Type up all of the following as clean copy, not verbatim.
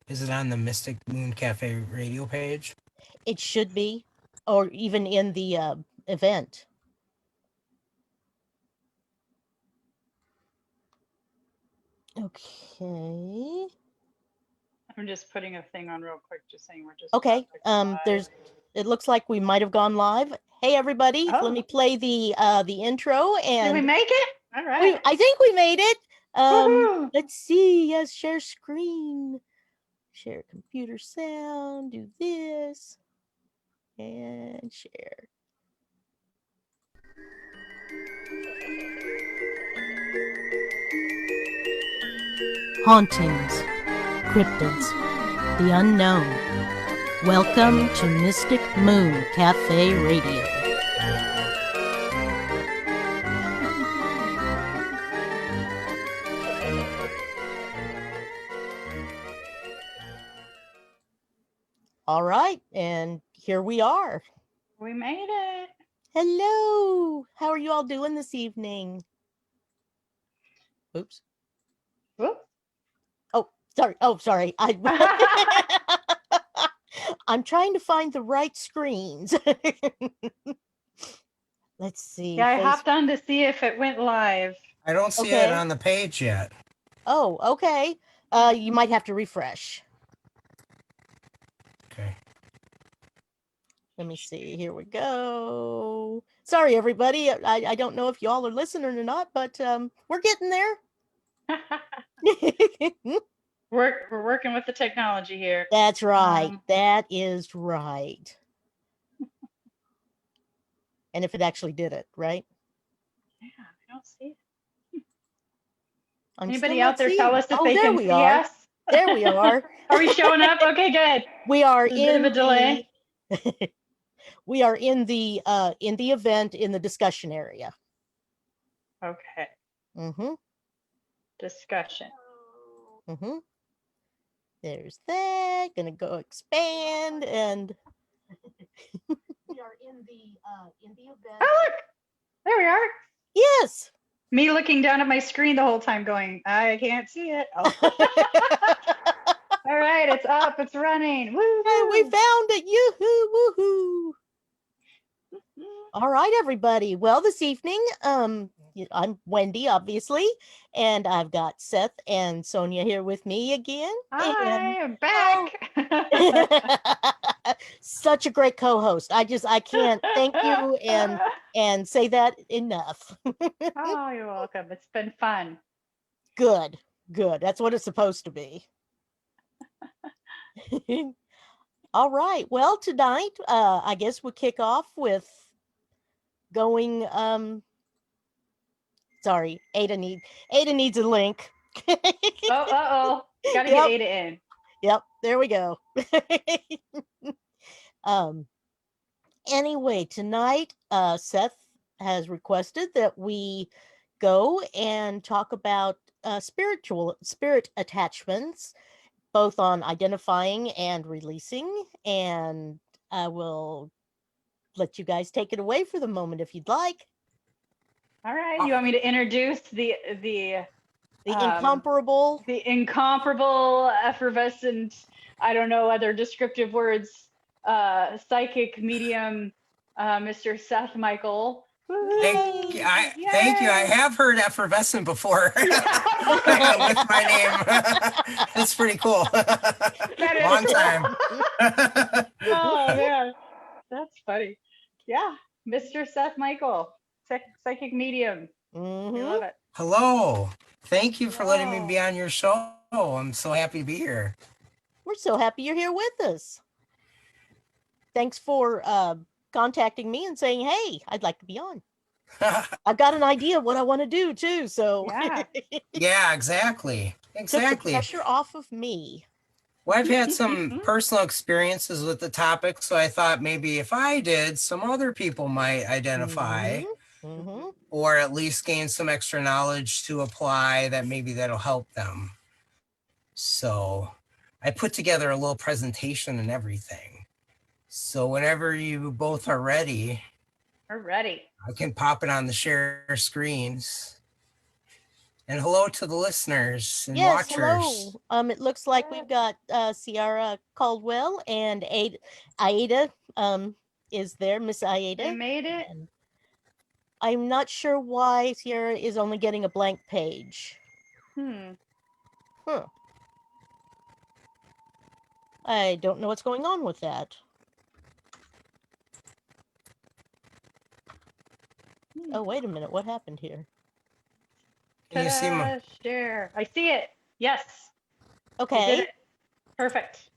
Is it on the Mystic Moon Cafe radio page? It should be, or even in the event. Okay. I'm just putting a thing on real quick, just saying we're just Okay. live. It looks like we might have gone live. Hey everybody, Oh. let me play the intro. And Did we make it? All right. I think we made it. Woohoo! Let's see. Yes, share screen, share computer sound, do this, and share. Hauntings, cryptids, the unknown. Welcome to Mystic Moon Cafe Radio. All right, and here we are. We made it. Hello. How are you all doing this evening? Oops. Whoop. Oh, sorry. I'm trying to find the right screens. Let's see. Yeah, I hopped on to see if it went live. I don't see it on the page yet. Oh, okay. You might have to refresh. Okay. Let me see. Here we go. Sorry, everybody. I don't know if y'all are listening or not, but we're getting there. We're working with the technology here. That's right. That is right. And if it actually did it, right? Yeah, I don't see it. I'm Anybody out there tell us if they can see are. us? There we are. Are we showing up? Okay, good. We are There's a bit of a delay. We are in the event in the discussion area. Okay. Mm-hmm. Discussion. Mm-hmm. There's that. Gonna go expand and we are in the event. Oh, look! There we are. Yes. Me looking down at my screen the whole time going, I can't see it. Oh. All right, it's up, it's running. Woo! Hey, we found it. Yoo-hoo, woohoo. All right, everybody. Well, this evening, I'm Wendy, obviously, and I've got Seth and Sonia here with me again. Hi, I'm back. Such a great co-host. I can't thank you and say that enough. Oh, you're welcome. It's been fun. Good. That's what it's supposed to be. All right. Well, tonight, I guess we'll kick off with going. Sorry, Ada needs a link. Gotta get Ada in. Yep, there we go. Anyway, tonight, Seth has requested that we go and talk about spirit attachments, both on identifying and releasing, and I will let you guys take it away for the moment if you'd like. All right, you want me to introduce the incomparable, effervescent, I don't know other descriptive words, psychic medium, Mr. Seth Michael. Thank you. I have heard effervescent before with my name. That's pretty cool. Long time. Oh man, that's funny. Yeah, Mr. Seth Michael, psychic medium. Mm-hmm. We love it. Hello. Thank you for letting me be on your show. I'm so happy to be here. We're so happy you're here with us. Thanks for contacting me and saying, hey, I'd like to be on. I've got an idea of what I want to do too. So yeah, exactly. Took the pressure off of me. Well, I've had some personal experiences with the topic, so I thought maybe if I did, some other people might identify or at least gain some extra knowledge to apply that maybe that'll help them. So I put together a little presentation and everything. So whenever you both are ready, we're ready. I can pop it on the share screens. And hello to the listeners and Yes, watchers. hello. It looks like we've got Ciara Caldwell and Aida is there, Miss Aida. They made it. And I'm not sure why Ciara is only getting a blank page. Huh. I don't know what's going on with that. Oh, wait a minute. What happened here? Can you see my... Share. I see it. Yes. I did Okay. it. Perfect.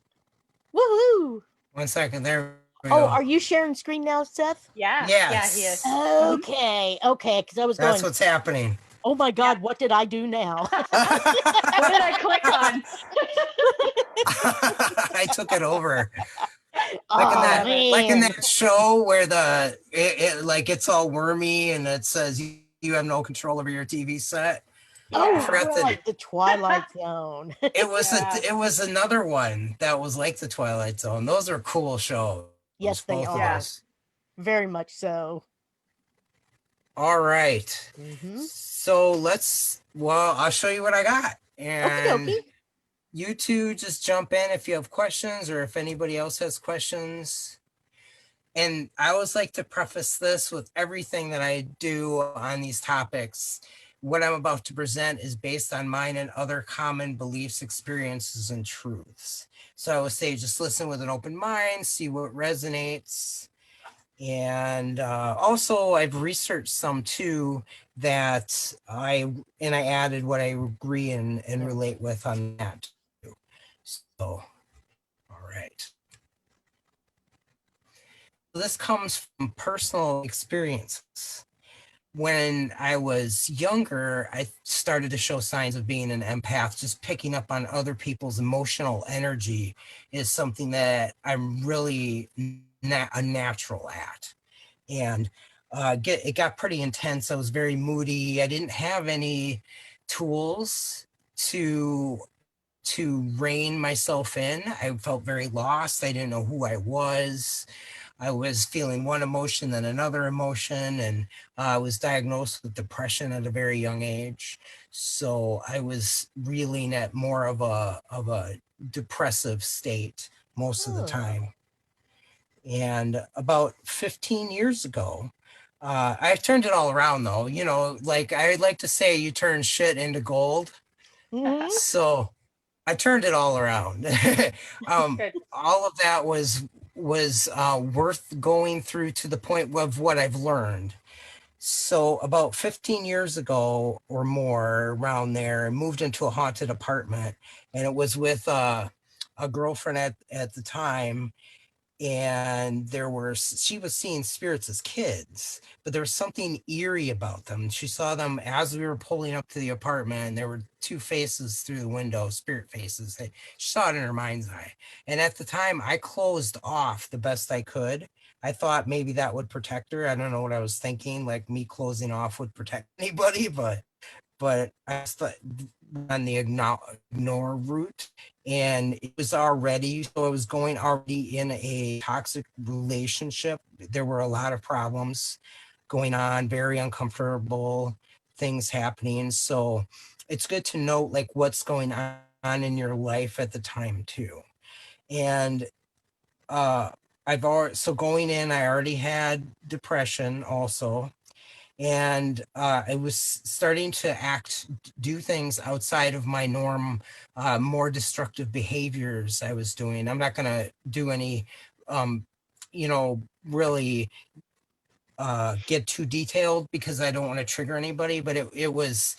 Woohoo! 1 second. There we Oh, go. are you sharing screen now, Seth? Yeah. Yes. Yeah, he is. Okay. Okay. Because I was That's going, what's happening. oh my God, what did I do now? What did I click on? I took it over. Oh, Like in man. that show where like it's all wormy and it says you have no control over your TV set. Oh, Yeah. forgot the- right. The Twilight Zone. It was Yeah. it was another one that was like the Twilight Zone. Those are cool shows. Yes, they both of are. those. Very much so. All right. Mm-hmm. So I'll show you what I got. Okie And dokie. you two just jump in if you have questions or if anybody else has questions. And I always like to preface this with everything that I do on these topics. What I'm about to present is based on mine and other common beliefs, experiences, and truths. So I would say just listen with an open mind, see what resonates. And also I've researched some too that I added what I agree and relate with on that too. So, all right. This comes from personal experiences. When I was younger, I started to show signs of being an empath. Just picking up on other people's emotional energy is something that I'm really a natural at. And it got pretty intense. I was very moody. I didn't have any tools to rein myself in. I felt very lost. I didn't know who I was. I was feeling one emotion, then another emotion, and I was diagnosed with depression at a very young age. So I was reeling at more of a depressive state most of the time. And about 15 years ago, I turned it all around though. You know, like I like to say, you turn shit into gold. Mm-hmm. So I turned it all around. All of that was worth going through to the point of what I've learned. So about 15 years ago or more, around there, I moved into a haunted apartment, and it was with a girlfriend at the time. And she was seeing spirits as kids, but there was something eerie about them. She saw them as we were pulling up to the apartment, and there were two faces through the window, spirit faces. She saw it in her mind's eye. And at the time, I closed off the best I could. I thought maybe that would protect her. I don't know what I was thinking, like me closing off would protect anybody, but I thought on the ignore route, and it was already, so I was going already in a toxic relationship. There were a lot of problems going on, very uncomfortable things happening. So it's good to know like what's going on in your life at the time too. And so going in, I already had depression also. And I was starting to do things outside of my norm, more destructive behaviors I was doing. I'm not going to do any, really get too detailed because I don't want to trigger anybody, but it was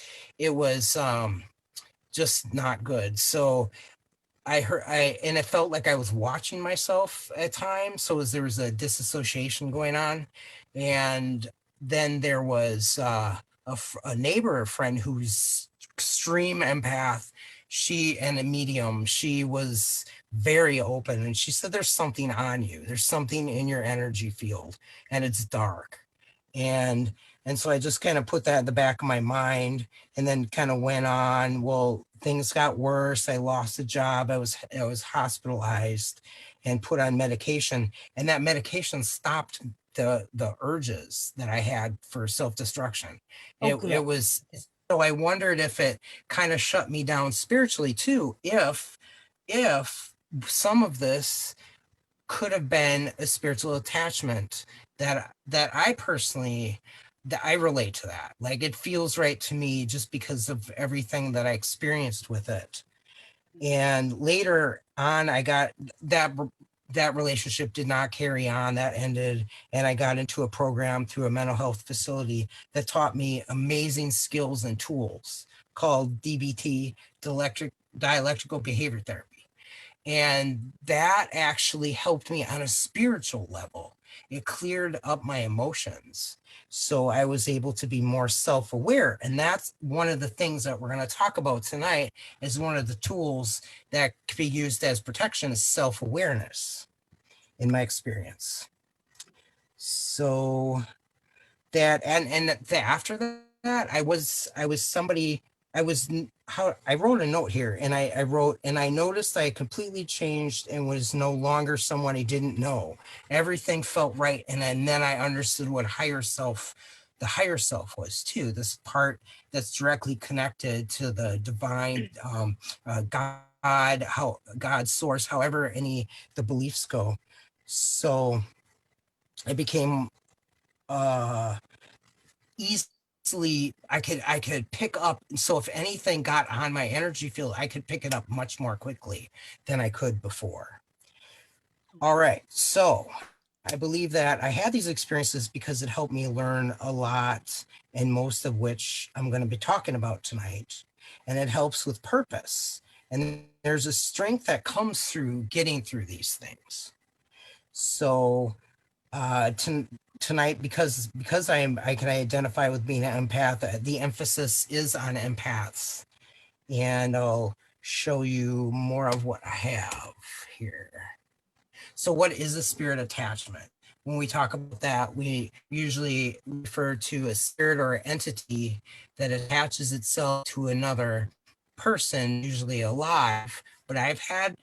just not good. So and it felt like I was watching myself at times. So there was a disassociation going on. And then there was a neighbor, a friend who's extreme empath. And a medium. She was very open, and she said, there's something on you. There's something in your energy field, and it's dark. And so I just kind of put that in the back of my mind, and then kind of went on. Well, things got worse. I lost a job. I was hospitalized and put on medication, and that medication stopped the urges that I had for self-destruction. Oh, It was I wondered if it kind of shut me down spiritually too, if some of this could have been a spiritual attachment that I personally, that I relate to that. Like it feels right to me just because of everything that I experienced with it. And later on, I got that relationship did not carry on. That ended, and I got into a program through a mental health facility that taught me amazing skills and tools called DBT, dialectical behavior therapy. And that actually helped me on a spiritual level. It cleared up my emotions. So I was able to be more self-aware. And that's one of the things that we're going to talk about tonight is one of the tools that can be used as protection is self-awareness in my experience. So that after that I was somebody I was how I wrote a note here and I wrote and I noticed I completely changed and was no longer someone I didn't know. Everything felt right, and then I understood what the higher self was too, this part that's directly connected to the divine, God, how God's source, however any the beliefs go. So I became easily I could pick up, so if anything got on my energy field, I could pick it up much more quickly than I could before. All right, so I believe that I had these experiences because it helped me learn a lot, and most of which I'm going to be talking about tonight, and it helps with purpose, and there's a strength that comes through getting through these things. So tonight, because I can identify with being an empath, the emphasis is on empaths, and I'll show you more of what I have here. So what is a spirit attachment? When we talk about that, we usually refer to a spirit or entity that attaches itself to another person, usually alive. But I've had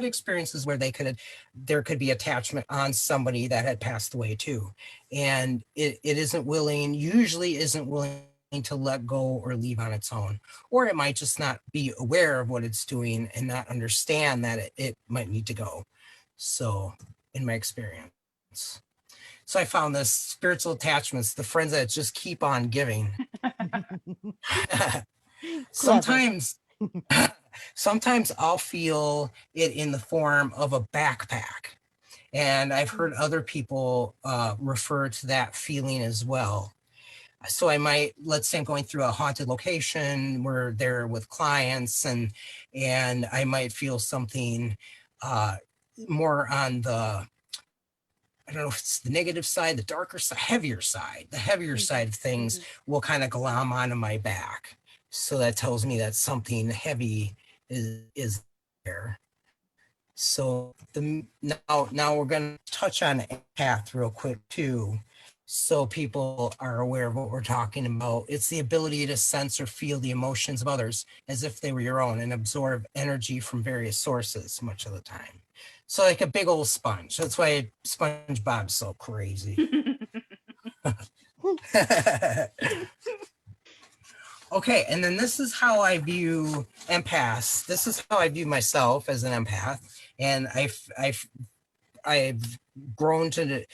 experiences where there could be attachment on somebody that had passed away too. And it usually isn't willing to let go or leave on its own. Or it might just not be aware of what it's doing and not understand that it might need to go. So in my experience. So I found this spiritual attachments, the friends that just keep on giving. Sometimes I'll feel it in the form of a backpack. And I've heard other people refer to that feeling as well. So I might, let's say I'm going through a haunted location where they're with clients, and I might feel something more on the, I don't know if it's the negative side, the darker side, the heavier side of things will kind of glom onto my back. So that tells me that something heavy is there. So now we're going to touch on empath real quick too, so people are aware of what we're talking about. It's the ability to sense or feel the emotions of others as if they were your own and absorb energy from various sources much of the time. So like a big old sponge. That's why SpongeBob's so crazy. Okay, and then this is how I view empaths. This is how I view myself as an empath, and I've grown to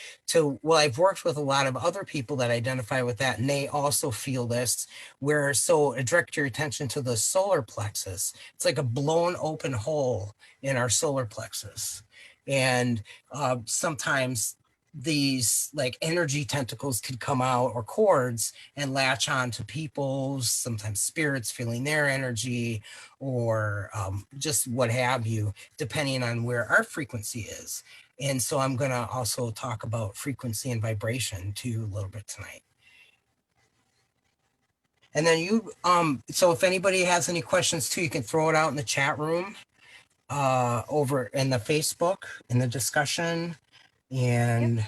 well, I've worked with a lot of other people that identify with that, and they also feel this. So direct your attention to the solar plexus. It's like a blown open hole in our solar plexus, and sometimes these like energy tentacles could come out, or cords, and latch on to people's, sometimes spirits feeling their energy, or just what have you, depending on where our frequency is. And so I'm going to also talk about frequency and vibration too a little bit tonight. And then so if anybody has any questions too, you can throw it out in the chat room, over in the Facebook, in the discussion. And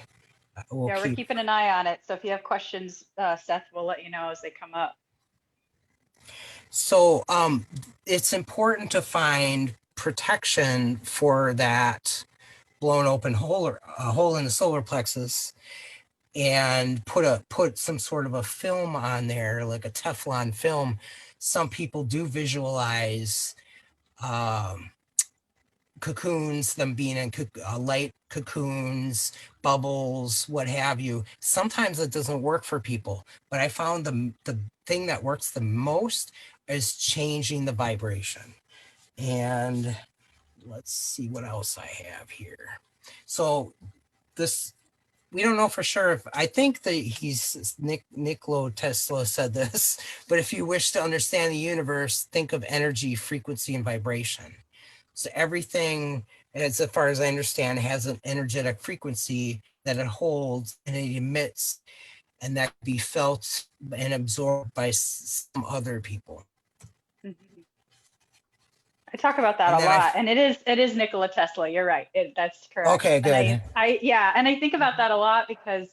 we're keeping an eye on it. So if you have questions, Seth will let you know as they come up. So it's important to find protection for that blown open hole, or a hole in the solar plexus. and put some sort of a film on there, like a Teflon film. Some people do visualize um, cocoons, them being in light cocoons, bubbles, what have you. Sometimes it doesn't work for people, but I found the thing that works the most is changing the vibration. And let's see what else I have here. So this, we don't know for sure if, I think that Nikola Tesla said this, but if you wish to understand the universe, think of energy, frequency, and vibration. So everything, as far as I understand, has an energetic frequency that it holds and it emits, and that can be felt and absorbed by some other people. I talk about that a lot, and it is Nikola Tesla. You're right. That's correct. Okay, good. And I think about that a lot because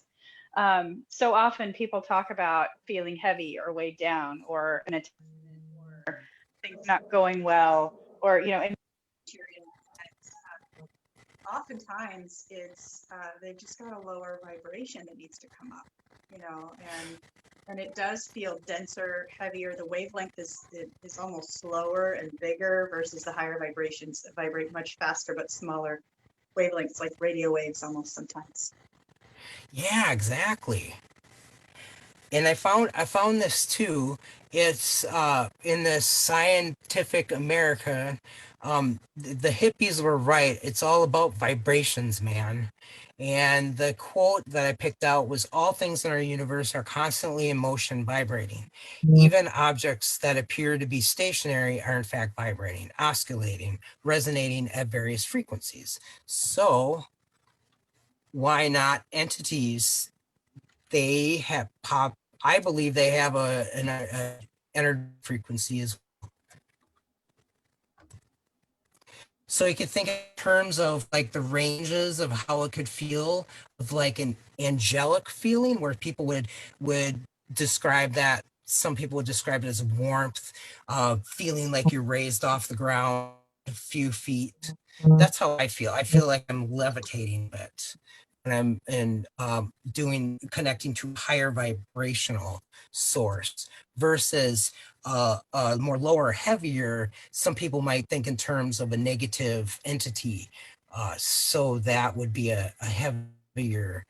so often people talk about feeling heavy or weighed down or an attack or things not going well, or in oftentimes it's they've just got a lower vibration that needs to come up, and it does feel denser, heavier. The wavelength is almost slower and bigger versus the higher vibrations that vibrate much faster but smaller wavelengths, like radio waves almost sometimes. Yeah, exactly. And I found this too. It's in the Scientific American. The hippies were right. It's all about vibrations, man. And the quote that I picked out was, all things in our universe are constantly in motion, vibrating. Even objects that appear to be stationary are in fact vibrating, oscillating, resonating at various frequencies. So why not entities? They have pop. I believe they have an energy frequency as well. So you could think in terms of like the ranges of how it could feel, of like an angelic feeling, where people would describe that. Some people would describe it as warmth, feeling like you're raised off the ground a few feet. That's how I feel. I feel like I'm levitating a bit, and I'm connecting to a higher vibrational source versus more lower, heavier. Some people might think in terms of a negative entity. So that would be a heavier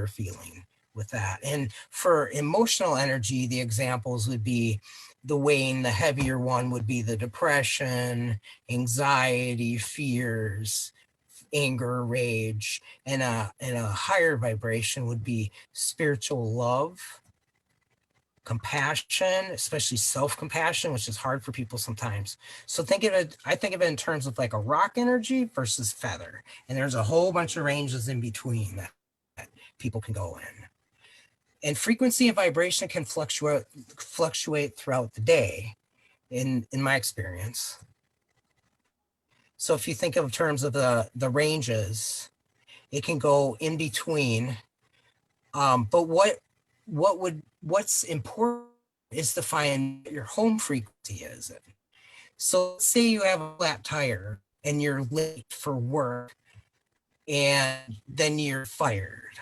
feeling with that. And for emotional energy, the examples would be the weighing. The heavier one would be the depression, anxiety, fears, anger, rage, and a higher vibration would be spiritual love, compassion, especially self-compassion, which is hard for people sometimes. So I think of it in terms of like a rock energy versus feather. And there's a whole bunch of ranges in between that people can go in. And frequency and vibration can fluctuate throughout the day, in my experience. So if you think of terms of the ranges, it can go in between. But what's important is to find what your home frequency is. So let's say you have a flat tire and you're late for work and then you're fired.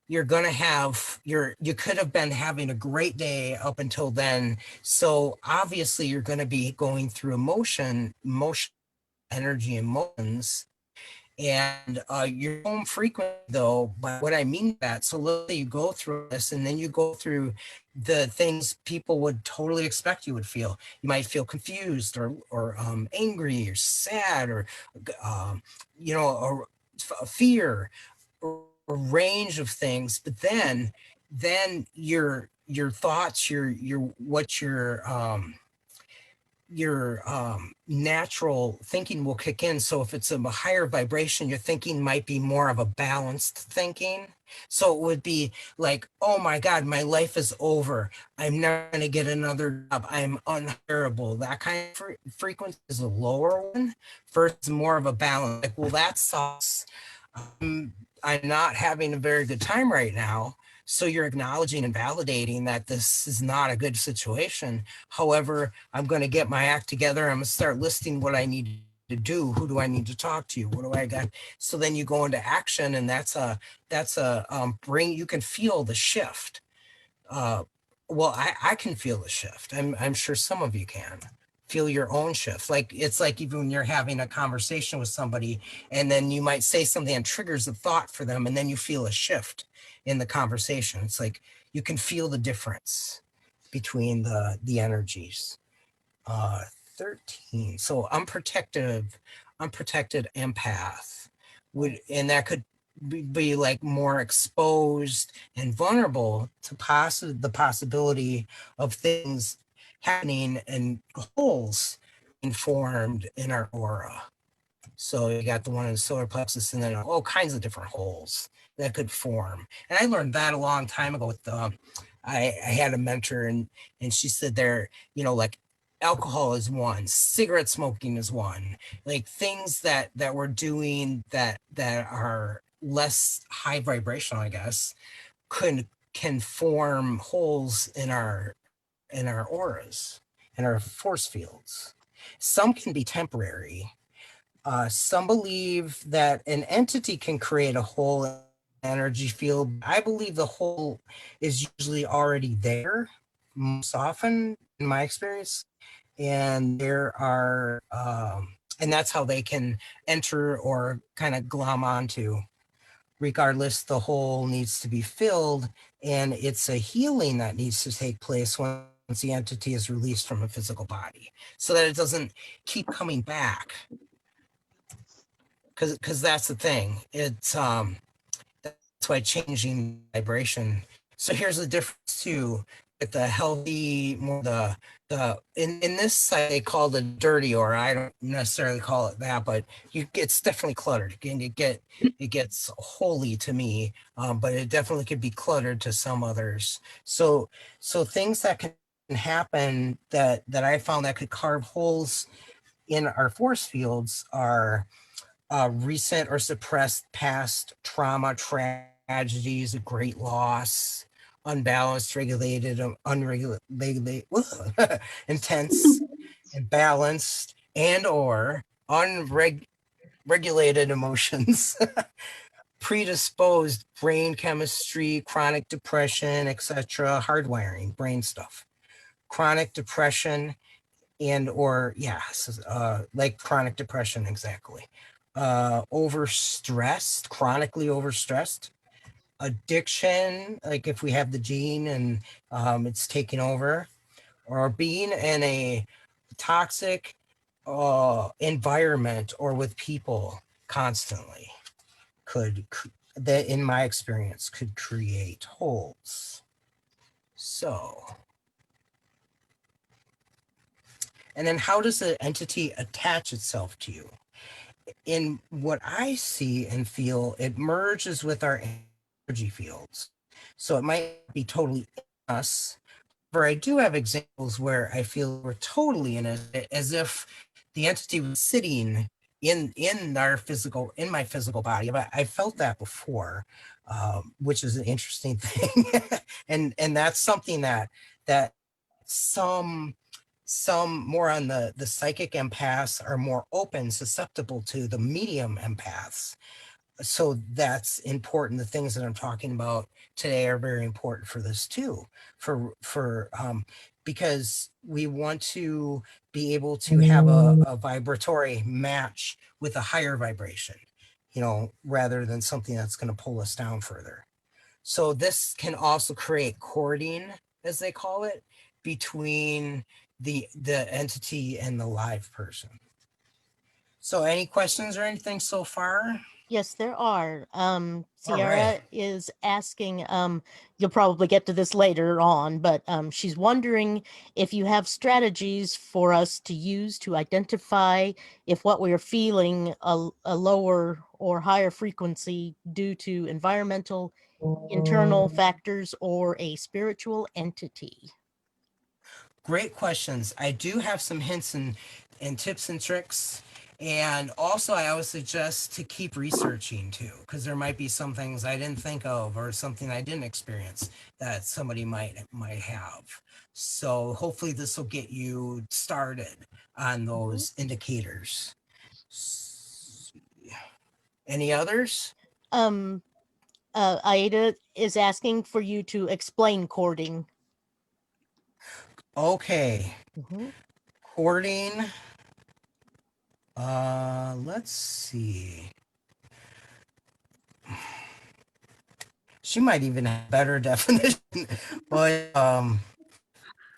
You're gonna have you could have been having a great day up until then. So obviously you're gonna be going through emotion, energy, emotions. And your home frequency, though, by what I mean that, so let's say you go through this and then you go through the things people would totally expect you would feel. You might feel confused or angry or sad or, or fear, or a range of things. But then your thoughts, your natural thinking will kick in. So if it's a higher vibration, your thinking might be more of a balanced thinking. So it would be like, oh my God, my life is over. I'm never going to get another job. I'm unhireable. That kind of frequency is a lower one versus more of a balance. Like, well, that sucks. I'm not having a very good time right now. So you're acknowledging and validating that this is not a good situation. However, I'm going to get my act together. I'm going to start listing what I need to do? Who do I need to talk to? What do I got? So then you go into action, and that's a bring. You can feel the shift. Uh, well, I can feel the shift. I'm sure some of you can feel your own shift. Like it's like even when you're having a conversation with somebody, and then you might say something that triggers a thought for them, and then you feel a shift in the conversation. It's like you can feel the difference between the energies. uh 13. So unprotected empath would, and that could be like more exposed and vulnerable to the possibility of things happening and holes being formed in our aura. So you got the one in the solar plexus, and then all kinds of different holes that could form. And I learned that a long time ago with I had a mentor, and she said there, like alcohol is one, cigarette smoking is one, like things that we're doing that are less high vibrational, I guess, can form holes in our auras, in our force fields. Some can be temporary. Some believe that an entity can create a whole energy field. I believe the whole is usually already there, most often in my experience. And and that's how they can enter or kind of glom onto. Regardless, the hole needs to be filled, and it's a healing that needs to take place once the entity is released from a physical body, so that it doesn't keep coming back, because that's the thing. That's why changing vibration. So here's the difference too, with the healthy, more the in this site they call it dirty, or I don't necessarily call it that, but it's definitely cluttered. And it gets holy to me, but it definitely could be cluttered to some others. So things that can happen that I found that could carve holes in our force fields are recent or suppressed past trauma, tragedies, a great loss, unbalanced, regulated, unregulated, intense, imbalanced, and or unregulated emotions, predisposed brain chemistry, chronic depression, etc., hardwiring, brain stuff, chronic depression, and or yes, like chronic depression, exactly. Overstressed, chronically overstressed, addiction, like if we have the gene and it's taking over, or being in a toxic environment or with people constantly could that in my experience could create holes. So, and then how does the entity attach itself to you? In what I see and feel, it merges with our energy fields. So it might be totally in us, but I do have examples where I feel we're totally in it, as if the entity was sitting in my physical body. But I felt that before, which is an interesting thing, and that's something that some more on the psychic empaths are more open, susceptible to. The medium empaths, so that's important. The things that I'm talking about today are very important for this too, for because we want to be able to have a vibratory match with a higher vibration, rather than something that's going to pull us down further. So this can also create cording, as they call it, between the entity and the live person. So any questions or anything so far? Yes, there are. All Sierra right. is asking, you'll probably get to this later on, but she's wondering if you have strategies for us to use to identify if what we're feeling a lower or higher frequency due to environmental, internal factors, or a spiritual entity. Great questions. I do have some hints and tips and tricks. And also, I always suggest to keep researching too, because there might be some things I didn't think of or something I didn't experience that somebody might have. So hopefully this will get you started on those indicators. Any others? Aida is asking for you to explain courting. Okay. Mhm. Courting. Let's see. She might even have a better definition, but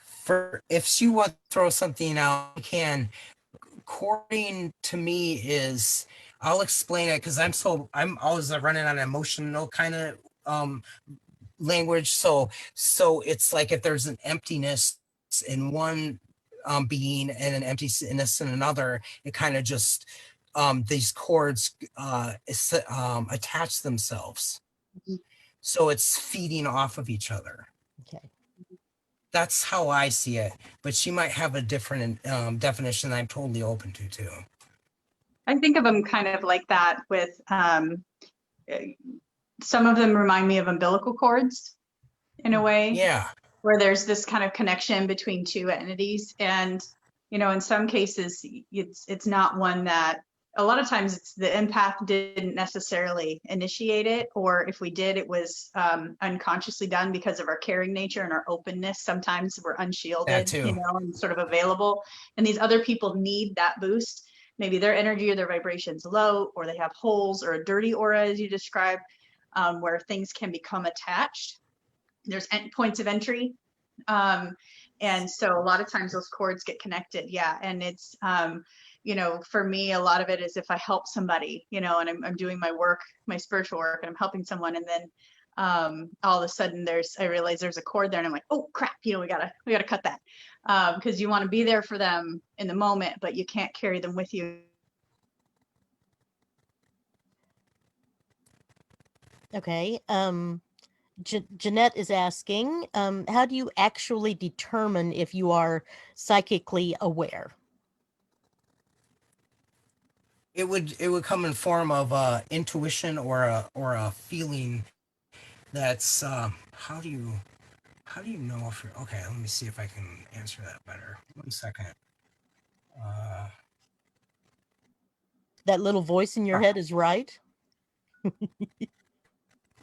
for if she wants to throw something out, we can. Courting to me is, I'll explain it because I'm always running on emotional kind of language. So it's like if there's an emptiness in one being and an emptiness in another, it kind of just these chords attach themselves. So it's feeding off of each other. Okay. That's how I see it, but she might have a different definition that I'm totally open to too. I think of them kind of like that with some of them remind me of umbilical cords in a way. Yeah. Where there's this kind of connection between two entities. And, you know, in some cases, it's not one that, a lot of times it's the empath didn't necessarily initiate it, or if we did, it was unconsciously done because of our caring nature and our openness. Sometimes we're unshielded, you know, and sort of available. And these other people need that boost. Maybe their energy or their vibration's low, or they have holes or a dirty aura, as you described, where things can become attached. There's points of entry. And so a lot of times those cords get connected. Yeah. And it's, you know, for me, a lot of it is if I help somebody, you know, and I'm doing my work, my spiritual work, and I'm helping someone. And then all of a sudden I realize there's a cord there and I'm like, oh crap, you know, we gotta cut that. Because you want to be there for them in the moment, but you can't carry them with you. Okay. Jeanette is asking, how do you actually determine if you are psychically aware? It would come in form of intuition or a feeling. That's how do you know if you're okay? Let me see if I can answer that better. 1 second. That little voice in your head is right.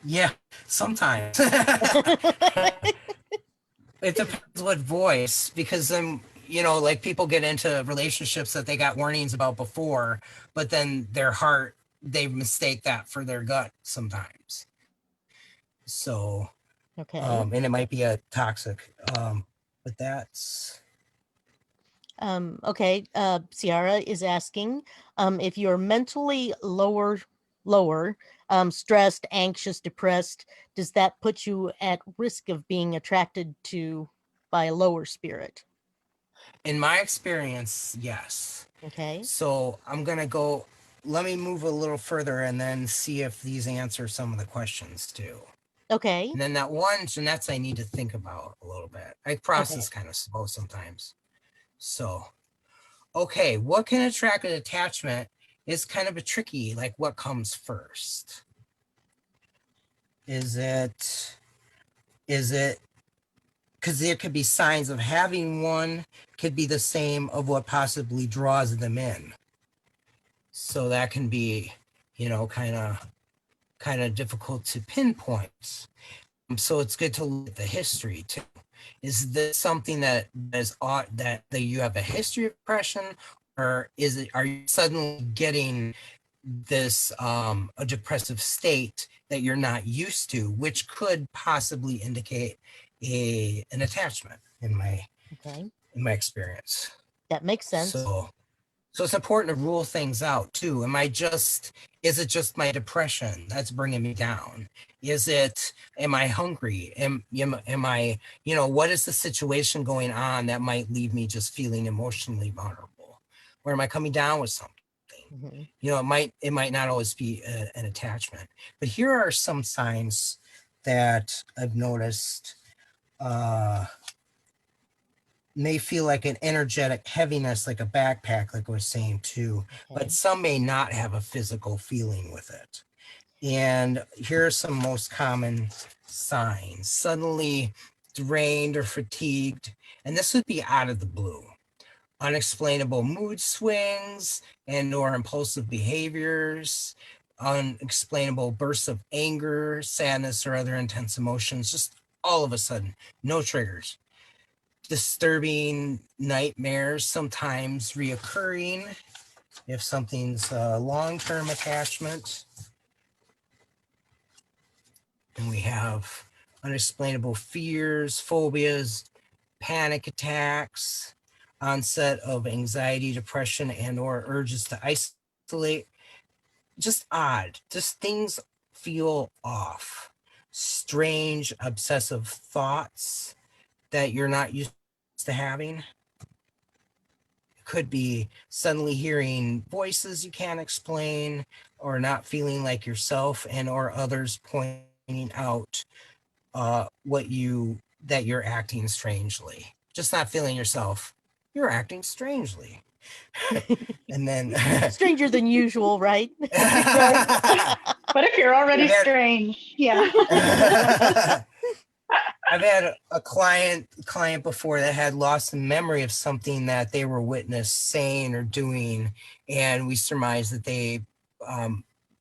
Yeah, sometimes. It depends what voice, because then, you know, like people get into relationships that they got warnings about before, but then their heart, they mistake that for their gut sometimes. So, Okay. and it might be a toxic, but that's. Okay. Ciara is asking, if you're mentally lower, stressed, anxious, depressed, does that put you at risk of being attracted to by a lower spirit? In my experience, yes. Okay. So let me move a little further and then see if these answer some of the questions too. Okay. And then that one, Jeanette's, I need to think about a little bit. I process kind of slow sometimes. So, okay, what can attract an attachment is kind of a tricky, like what comes first? Is it, because there could be signs of having one, could be the same of what possibly draws them in. So that can be, you know, kind of difficult to pinpoint. So it's good to look at the history too. Is this something that you have a history of depression, or are you suddenly getting this a depressive state that you're not used to, which could possibly indicate an attachment in my experience. That makes sense. So it's important to rule things out too. Is it just my depression that's bringing me down? Am I hungry? Am I, you know, what is the situation going on that might leave me just feeling emotionally vulnerable? Or am I coming down with something? Mm-hmm. You know, it might not always be an attachment, but here are some signs that I've noticed. May feel like an energetic heaviness, like a backpack, like I was saying too, but some may not have a physical feeling with it. And here are some most common signs: suddenly drained or fatigued, and this would be out of the blue. unexplainable mood swings and or impulsive behaviors, unexplainable bursts of anger, sadness, or other intense emotions, just all of a sudden, no triggers. Disturbing nightmares, sometimes reoccurring if something's a long-term attachment. And we have unexplainable fears, phobias, panic attacks, onset of anxiety, depression, and or urges to isolate. Just odd. Just things feel off. Strange, obsessive thoughts that you're not used to having. It could be suddenly hearing voices you can't explain, or not feeling like yourself, and or others pointing out that you're acting strangely. Just not feeling yourself. You're acting strangely. And then Stranger than usual, right? What if you're already strange? Yeah. I've had a client before that had lost the memory of something that they were witnessed saying or doing, and we surmised that they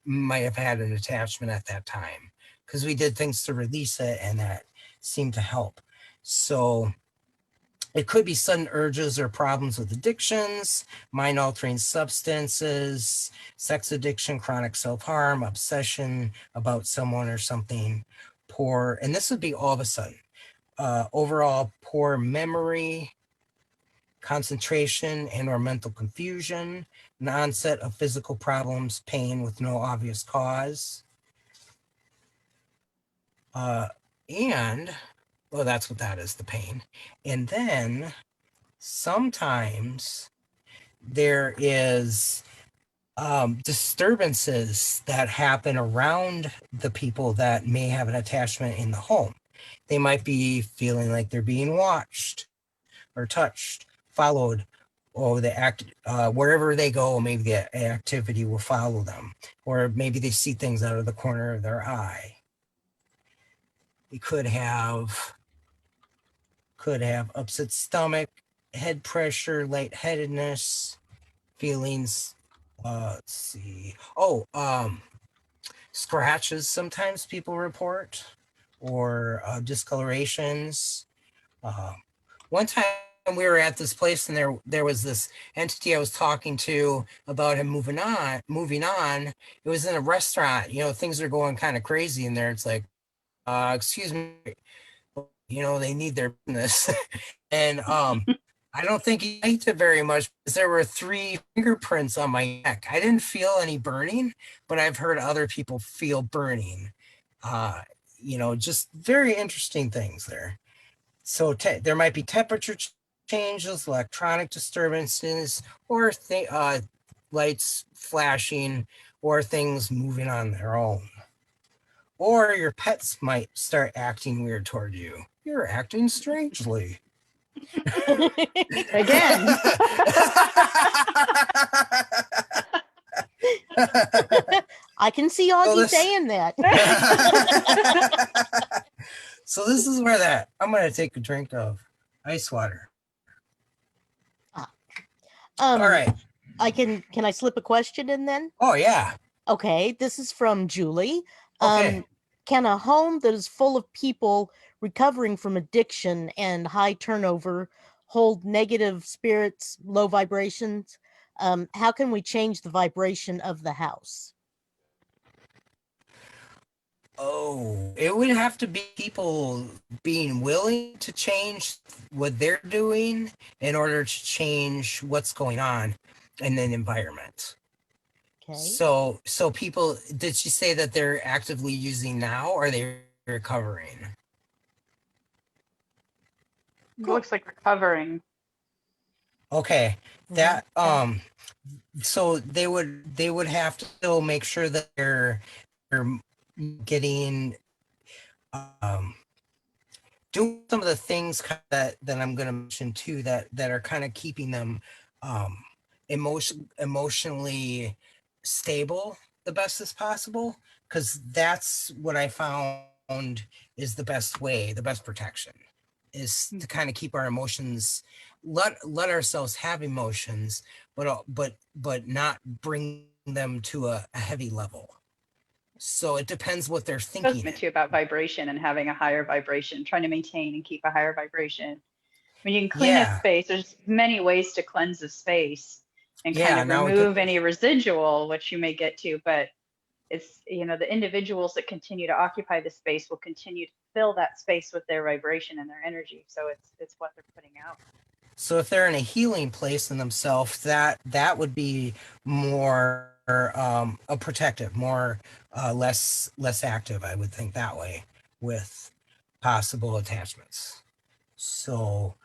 might have had an attachment at that time because we did things to release it, and that seemed to help. So it could be sudden urges or problems with addictions, mind-altering substances, sex addiction, chronic self-harm, obsession about someone or something, poor, and this would be all of a sudden, overall poor memory, concentration and or mental confusion, an onset of physical problems, pain with no obvious cause. And, well, that's what that is, the pain. And then sometimes there is disturbances that happen around the people that may have an attachment in the home. They might be feeling like they're being watched or touched, followed, or wherever they go, maybe the activity will follow them, or maybe they see things out of the corner of their eye. It could have upset stomach, head pressure, lightheadedness, feelings. Let's see. Scratches sometimes people report, or discolorations. One time we were at this place, and there was this entity I was talking to about him moving on. It was in a restaurant. Things are going kind of crazy in there. It's like, excuse me, they need their business. And I don't think he liked it very much because there were 3 fingerprints on my neck. I didn't feel any burning, but I've heard other people feel burning. Just very interesting things there. So there might be temperature changes, electronic disturbances, or lights flashing, or things moving on their own. Or your pets might start acting weird toward you. You're acting strangely. Again. I can see Augie saying that. So this is where I'm going to take a drink of ice water. All right. Can I slip a question in then? Oh, yeah. Okay, this is from Julie. Okay. Can a home that is full of people recovering from addiction and high turnover hold negative spirits, low vibrations? How can we change the vibration of the house? Oh, it would have to be people being willing to change what they're doing in order to change what's going on in an environment. Okay. So people, did she say that they're actively using now, or are they recovering? Looks like recovering. Okay. That so they would have to still make sure that they're getting doing some of the things that I'm going to mention too, that are kind of keeping them emotionally stable the best as possible, because that's what I found is the best protection. is to kind of keep our emotions, let ourselves have emotions, but not bring them to a heavy level. So it depends what they're thinking. Too about vibration and having a higher vibration, trying to maintain and keep a higher vibration. When you can clean a space, there's many ways to cleanse a space and kind of remove any residual, which you may get to, but it's, you know, the individuals that continue to occupy the space will continue to fill that space with their vibration and their energy. So it's what they're putting out. So if they're in a healing place in themselves, that would be more a protective, more less active, I would think that way, with possible attachments. So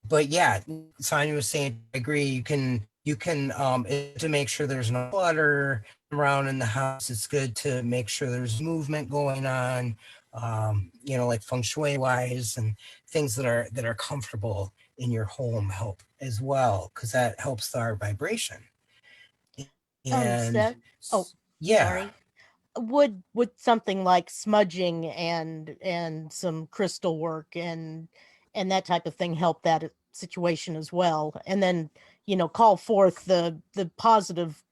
but yeah, Sonia was saying, I agree, you can to make sure there's no clutter around in the house. It's good to make sure there's movement going on, you know, like feng shui wise, and things that are comfortable in your home help as well, because that helps our vibration. And sorry. Would something like smudging and some crystal work and that type of thing help that situation as well? And then, you know, call forth the positive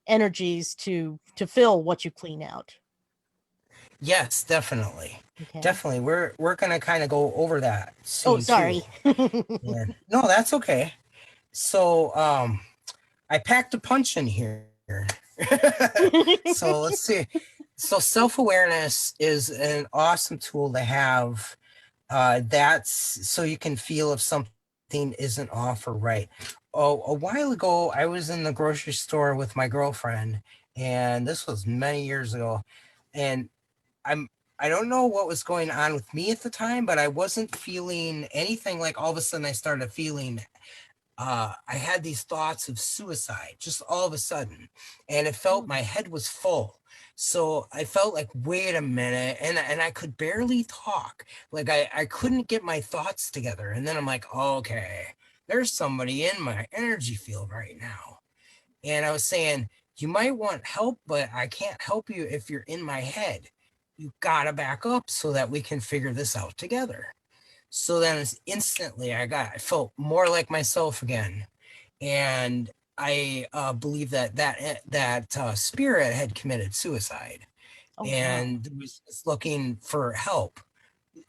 energies to fill what you clean out. Yes, definitely. Okay. Definitely. We're gonna kind of go over that soon. Oh, sorry. No, that's okay. So I packed a punch in here. So let's see. So self-awareness is an awesome tool to have. That's so you can feel if something isn't off or right. Oh, a while ago, I was in the grocery store with my girlfriend, and this was many years ago, and I don't know what was going on with me at the time, but I wasn't feeling anything. Like all of a sudden I started feeling I had these thoughts of suicide just all of a sudden, and it felt my head was full. So I felt like, wait a minute, and I could barely talk. Like I couldn't get my thoughts together. And then I'm like, okay, there's somebody in my energy field right now. And I was saying, you might want help, but I can't help you if you're in my head. You gotta back up so that we can figure this out together. So then instantly I felt more like myself again. And I believe that spirit had committed suicide and was looking for help.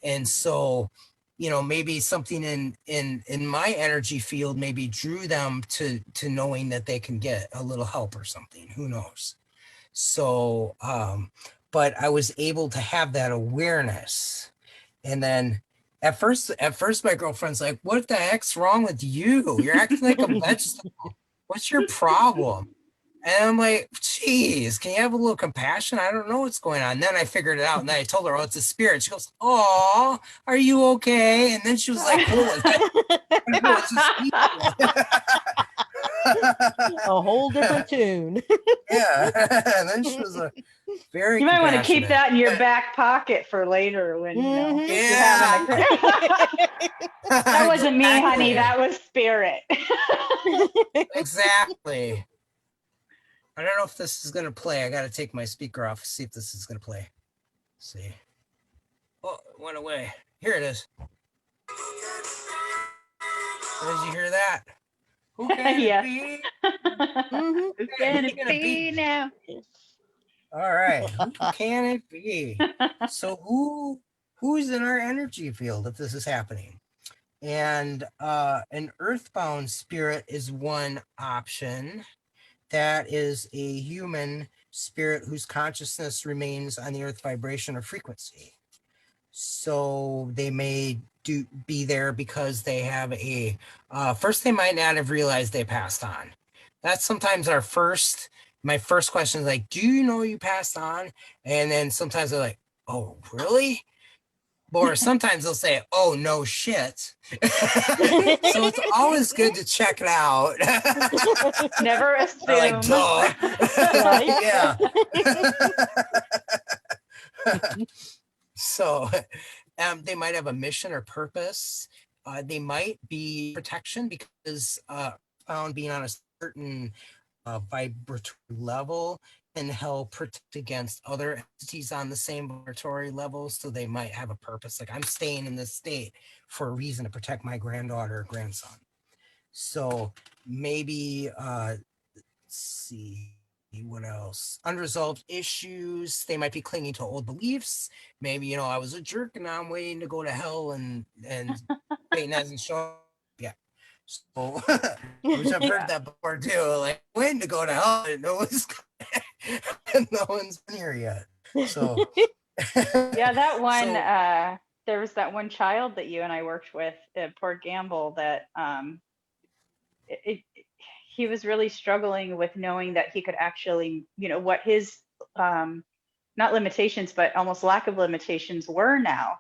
And so, you know, maybe something in my energy field maybe drew them to knowing that they can get a little help or something. Who knows? So, but I was able to have that awareness. And then at first my girlfriend's like, what the heck's wrong with you? You're acting like a vegetable. What's your problem? And I'm like, geez, can you have a little compassion? I don't know what's going on. And then I figured it out, and then I told her, oh, it's a spirit. She goes, oh, are you okay? And then she was like, a whole different tune. Yeah. And then she was very. You might want to keep that in your back pocket for later when you know. Yeah. That wasn't me, honey. That was spirit. Exactly. I don't know if this is gonna play. I gotta take my speaker off, see if this is gonna play. Let's see. Oh, it went away. Here it is. Did you hear that? Who can it be? Who can it be now? All right. Who can it be? So who's in our energy field if this is happening? And an earthbound spirit is one option. That is a human spirit whose consciousness remains on the earth vibration or frequency. So they may be there because they have a first, they might not have realized they passed on. That's sometimes my first question is like, do you know you passed on? And then sometimes they're like, oh, really? Or sometimes they'll say, oh, no shit. So it's always good to check it out. Never assume. Like, duh. Yeah. So they might have a mission or purpose. They might be protection because found being on a certain vibratory level and hell protect against other entities on the same vibratory level, so they might have a purpose. Like, I'm staying in this state for a reason to protect my granddaughter or grandson. So maybe let's see what else. Unresolved issues. They might be clinging to old beliefs. Maybe, I was a jerk and now I'm waiting to go to hell, and Satan hasn't shown up yet. So, which I've heard that before too. Like, waiting to go to hell and no one's been here yet. So Yeah, that one, so, there was that one child that you and I worked with at Port Gamble that it, he was really struggling with knowing that he could actually, what his not limitations, but almost lack of limitations were now.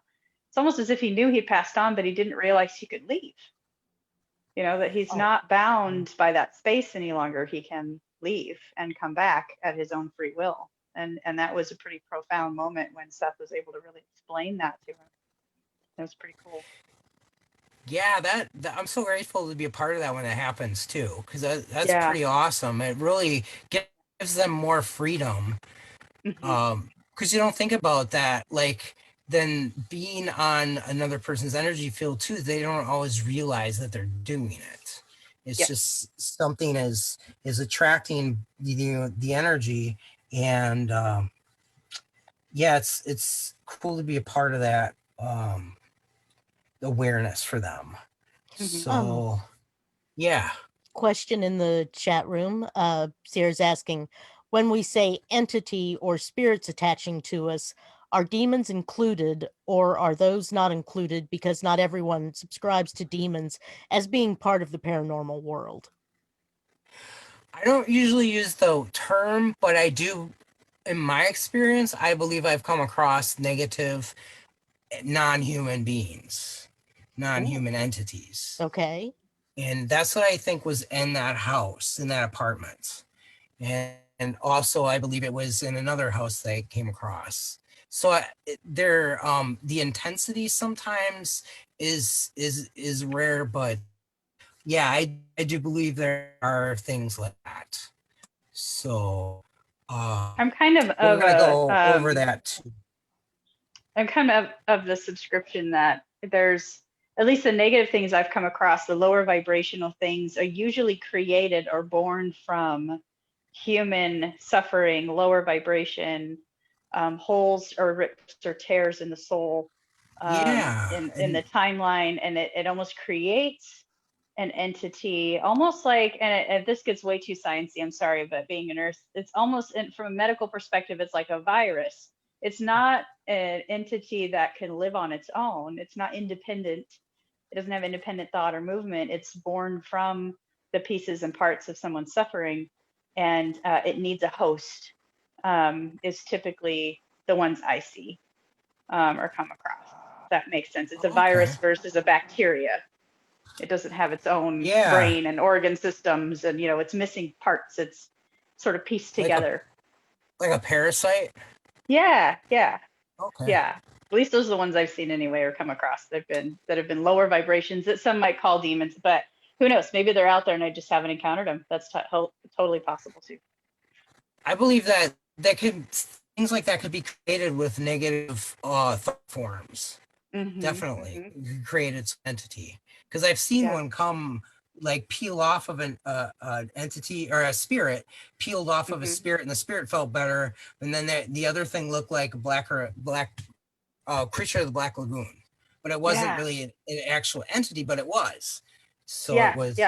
It's almost as if he knew he passed on, but he didn't realize he could leave. That he's not bound by that space any longer. He can leave and come back at his own free will. And that was a pretty profound moment when Seth was able to really explain that to him. It was pretty cool. yeah, that I'm so grateful to be a part of that when it happens too, because that's Yeah. pretty awesome. It really gives them more freedom. Because you don't think about that, like, then being on another person's energy field too, they don't always realize that they're doing it. It's just something is attracting the energy, and yeah, it's cool to be a part of that awareness for them. So yeah. Question in the chat room. Sierra's asking, when we say entity or spirits attaching to us, are demons included, or are those not included because not everyone subscribes to demons as being part of the paranormal world? I don't usually use the term, but I do, in my experience, I believe I've come across negative non-human beings, non-human entities. Okay. And that's what I think was in that house, in that apartment. And also I believe it was in another house that I came across. So the intensity sometimes is rare, but yeah, I do believe there are things like that. So I'm kind of we're gonna go over that too. I'm kind of the subscription that there's at least the negative things I've come across, the lower vibrational things are usually created or born from human suffering, lower vibration, holes or rips or tears in the soul, in the timeline, and it almost creates an entity, almost like, and this gets way too sciencey, I'm sorry, but being a nurse, it's almost, and from a medical perspective, it's like a virus. It's not an entity that can live on its own. It's not independent. It doesn't have independent thought or movement. It's born from the pieces and parts of someone's suffering, and it needs a host, is typically the ones I see or come across. That makes sense. It's a virus versus a bacteria. It doesn't have its own brain and organ systems, and it's missing parts. It's sort of pieced together. Like a parasite? Yeah. Okay. Yeah. At least those are the ones I've seen anyway, or come across that have been lower vibrations that some might call demons, but who knows? Maybe they're out there and I just haven't encountered them. That's totally possible too. I believe that things like that could be created with negative thought forms. Definitely create its entity, because I've seen one come, like, peel off of an entity or a spirit peeled off of a spirit, and the spirit felt better, and then the other thing looked like a black creature of the Black Lagoon, but it wasn't really an actual entity, but it was. So it was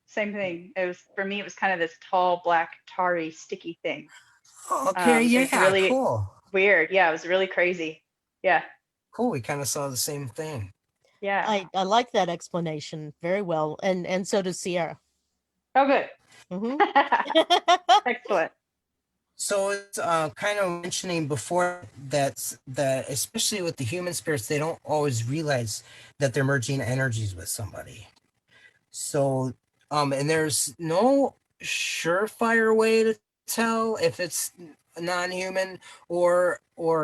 same thing. It was, for me, it was kind of this tall, black, tarry, sticky thing. Okay. It was really cool. Weird. Yeah, it was really crazy. Yeah. Cool. We kind of saw the same thing. Yeah. I like that explanation very well, and so does Sierra. Oh, good. Excellent. So it's kind of mentioning before that especially with the human spirits, they don't always realize that they're merging energies with somebody. So and there's no surefire way to tell if it's non-human or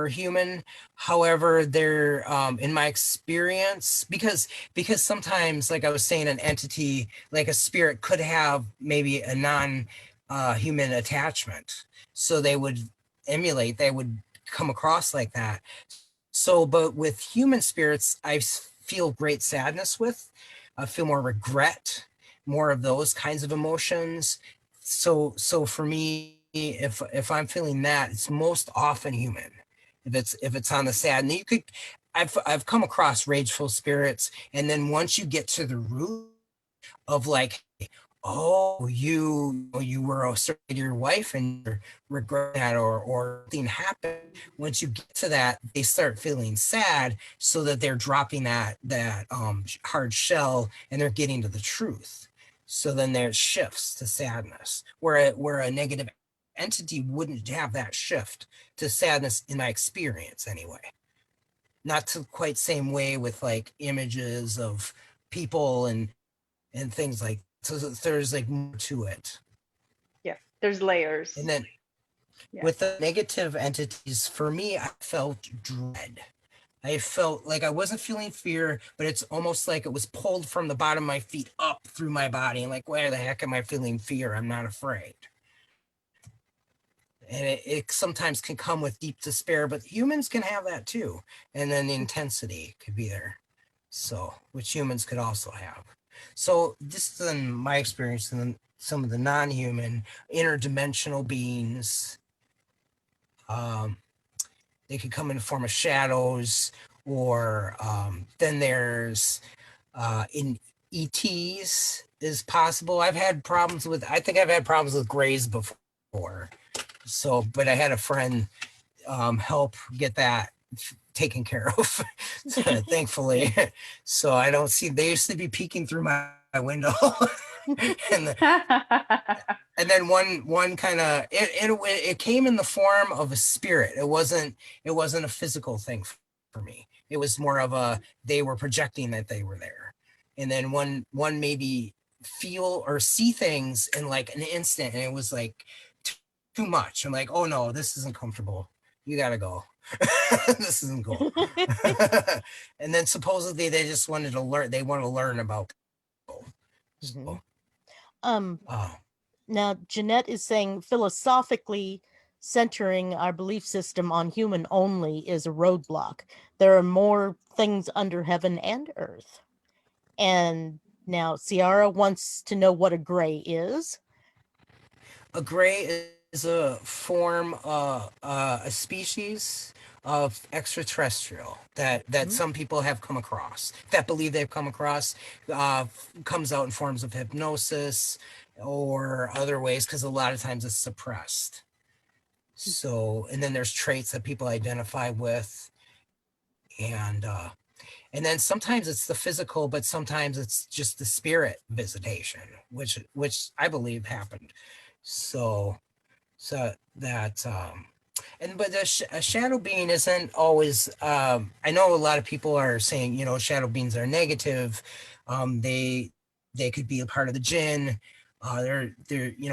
human. However, they're in my experience, because sometimes, like I was saying, an entity like a spirit could have maybe a human attachment. So they would emulate, they would come across like that. So, but with human spirits, feel great sadness with, I feel more regret, more of those kinds of emotions. So for me, if I'm feeling that, it's most often human. If it's on the sad, and you could, I've come across rageful spirits, and then once you get to the root of like, oh, you were asserting to your wife and you're regretting that, or something happened. Once you get to that, they start feeling sad, so that they're dropping that hard shell and they're getting to the truth. So then there shifts to sadness, where a negative entity wouldn't have that shift to sadness, in my experience anyway. Not to quite same way with like images of people and things like, so there's like more to it. Yeah, there's layers. And then Yeah. with the negative entities, for me, I felt dread. I felt like I wasn't feeling fear, but it's almost like it was pulled from the bottom of my feet up through my body. And like, where the heck am I feeling fear? I'm not afraid. And it sometimes can come with deep despair, but humans can have that too. And then the intensity could be there. So, which humans could also have. So this is in my experience, and then some of the non-human interdimensional beings. They could come in the form of shadows, or then there's in ETs is possible. I think I've had problems with grays before. So, but I had a friend help get that taken care of, thankfully. So I don't see, they used to be peeking through my window. and then one kind of, it came in the form of a spirit. It wasn't a physical thing for me. It was more of they were projecting that they were there. And then one maybe feel or see things in like an instant, and it was like too much. I'm like, oh no, this isn't comfortable. You gotta go. This isn't cool. And then supposedly they just wanted to learn. They want to learn about people. So, Now, Jeanette is saying philosophically, centering our belief system on human only is a roadblock. There are more things under heaven and earth. And now Ciara wants to know what a gray is. A gray is a form, a species of extraterrestrial that some people have come across, that believe they've come across, comes out in forms of hypnosis or other ways, because a lot of times it's suppressed. So, and then there's traits that people identify with, and then sometimes it's the physical, but sometimes it's just the spirit visitation, which I believe happened. So that but a shadow being isn't always, I know a lot of people are saying, shadow beings are negative. They could be a part of the jinn. They're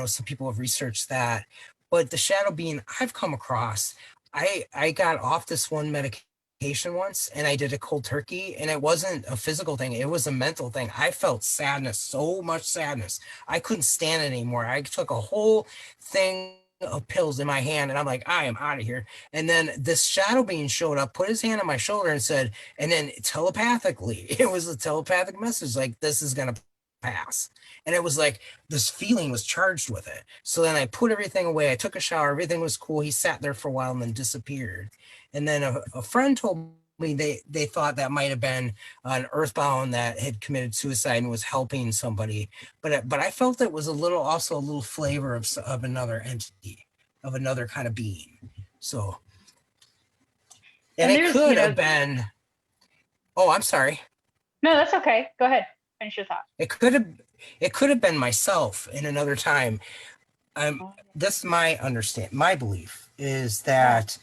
some people have researched that, but the shadow being I've come across, I got off this one medication once, and I did a cold turkey, and it wasn't a physical thing, it was a mental thing. I felt sadness, so much sadness, I couldn't stand it anymore. I took a whole thing of pills in my hand, and I'm like, I am out of here. And then this shadow being showed up, put his hand on my shoulder, and said, and then telepathically, it was a telepathic message, like, this is gonna pass. And it was like this feeling was charged with it. So then I put everything away, I took a shower, everything was cool. He sat there for a while and then disappeared. And then a friend told me they thought that might have been an earthbound that had committed suicide and was helping somebody, but I felt it was also a little flavor of another entity, of another kind of being. So, and it could have been, oh, I'm sorry. No, that's okay. Go ahead. Finish your thought. It could have been myself in another time. This is my belief is that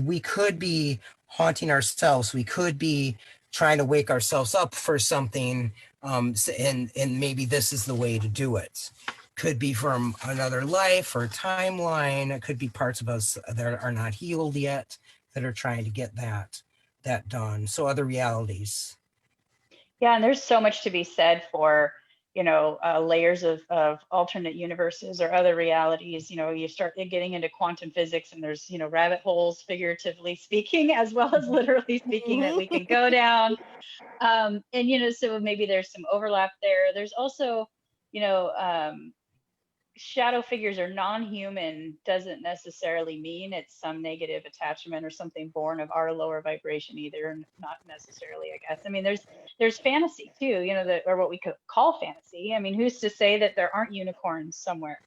we could be haunting ourselves. We could be trying to wake ourselves up for something. And maybe this is the way to do it. Could be from another life or timeline. It could be parts of us that are not healed yet that are trying to get that done. So other realities. Yeah, and there's so much to be said for layers of alternate universes or other realities. You start getting into quantum physics, and there's, rabbit holes, figuratively speaking, as well as literally speaking, that we can go down. And, so maybe there's some overlap there. There's also, shadow figures or non-human doesn't necessarily mean it's some negative attachment or something born of our lower vibration either. Not necessarily, I guess. I mean, there's fantasy too, or what we could call fantasy. I mean, who's to say that there aren't unicorns somewhere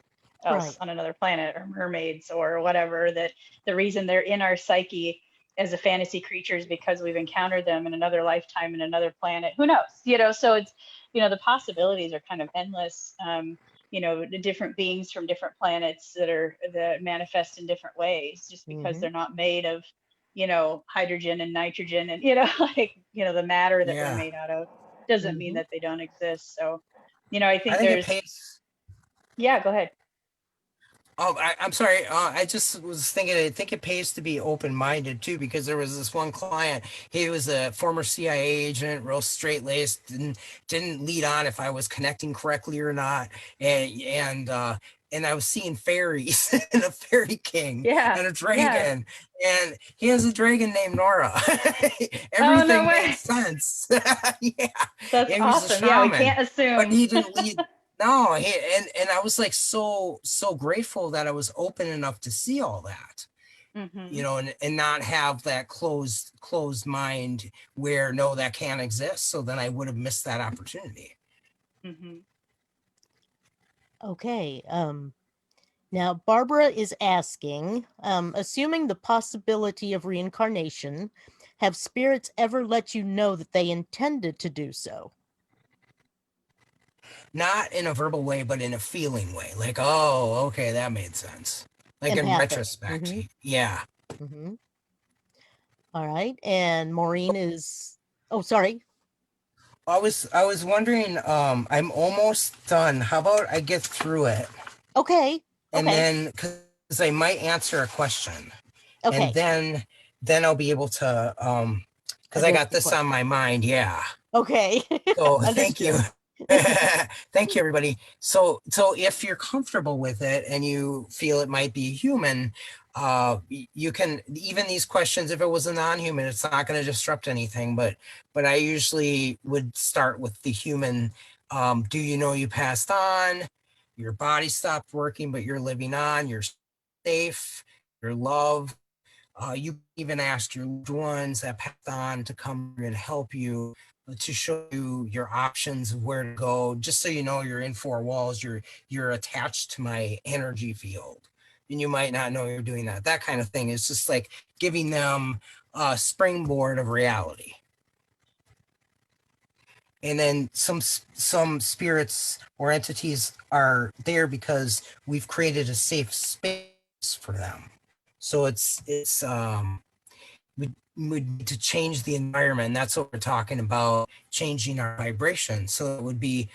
else on another planet, or mermaids or whatever, that the reason they're in our psyche as a fantasy creature is because we've encountered them in another lifetime in another planet. Who knows? So it's, the possibilities are kind of endless. The different beings from different planets that manifest in different ways, just because they're not made of, hydrogen and nitrogen and, the matter that we're made out of doesn't mean that they don't exist. So, I think yeah, go ahead. Oh, I'm sorry. I just was thinking, I think it pays to be open-minded too, because there was this one client. He was a former CIA agent, real straight-laced, didn't lead on if I was connecting correctly or not, and I was seeing fairies and a fairy king and a dragon, and he has a dragon named Nora. Everything made sense. Yeah, that's awesome. Yeah, we can't assume. But he didn't lead. No, and I was like so grateful that I was open enough to see all that, and not have that closed mind where no, that can't exist. So then I would have missed that opportunity. Okay. Now Barbara is asking, assuming the possibility of reincarnation, have spirits ever let you know that they intended to do so? Not in a verbal way, but in a feeling way. Like, oh, okay, that made sense. Like Empathic. in retrospect. Yeah. All right. And Maureen is, oh, sorry. I was wondering, I'm almost done. How about I get through it? Okay. And then, because I might answer a question. Okay. And then I'll be able to, because I got this on my mind. Yeah. Okay. So thank you. Thank you, everybody. So if you're comfortable with it and you feel it might be human, you can, even these questions, if it was a non-human, it's not going to disrupt anything, but I usually would start with the human. Do you know you passed on? Your body stopped working, but you're living on. You're safe. You're loved. You even ask your loved ones that passed on to come and help you, to show you your options of where to go, just so you know you're in four walls, you're attached to my energy field, and you might not know you're doing that. That kind of thing is just like giving them a springboard of reality. And then some spirits or entities are there because we've created a safe space for them. So it's we need to change the environment. That's what we're talking about, changing our vibration. So it would be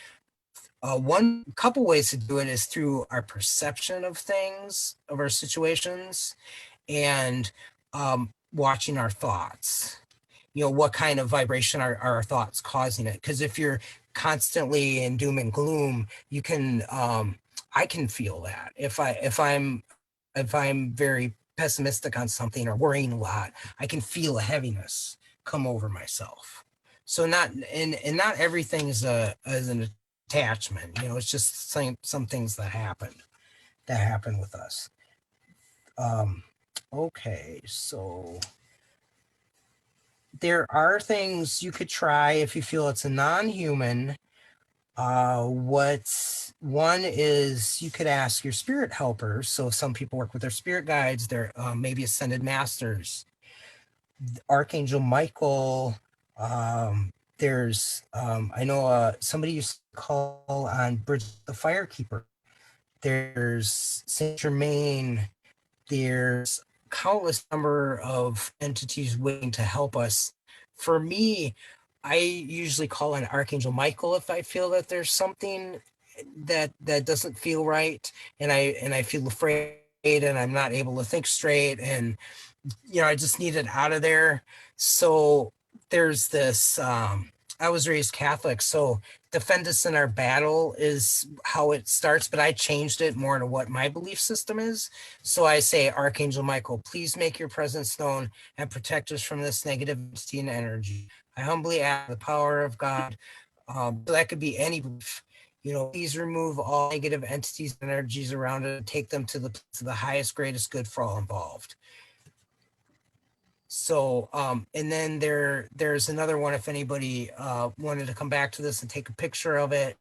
one couple ways to do it is through our perception of things, of our situations, and watching our thoughts. What kind of vibration are our thoughts causing it? Because if you're constantly in doom and gloom, you can I can feel that. If I'm very pessimistic on something or worrying a lot, I can feel a heaviness come over myself. So not everything is an attachment. It's just some things that happen with us. Okay, so there are things you could try if you feel it's a non-human. What one is, you could ask your spirit helpers. So some people work with their spirit guides, their maybe ascended masters, Archangel Michael. There's I know somebody used to call on Bridget the Firekeeper. There's Saint Germain. There's countless number of entities waiting to help us. For me, I usually call on Archangel Michael if I feel that there's something that doesn't feel right, and I feel afraid and I'm not able to think straight, and I just need it out of there. So there's this I was raised Catholic, so defend us in our battle is how it starts, but I changed it more to what my belief system is. So I say, Archangel Michael, please make your presence known and protect us from this negative entity and energy. I humbly ask the power of God. So that could be any belief. Please remove all negative entities and energies around it and take them to the highest, greatest good for all involved. So, and then there's another one, if anybody wanted to come back to this and take a picture of it.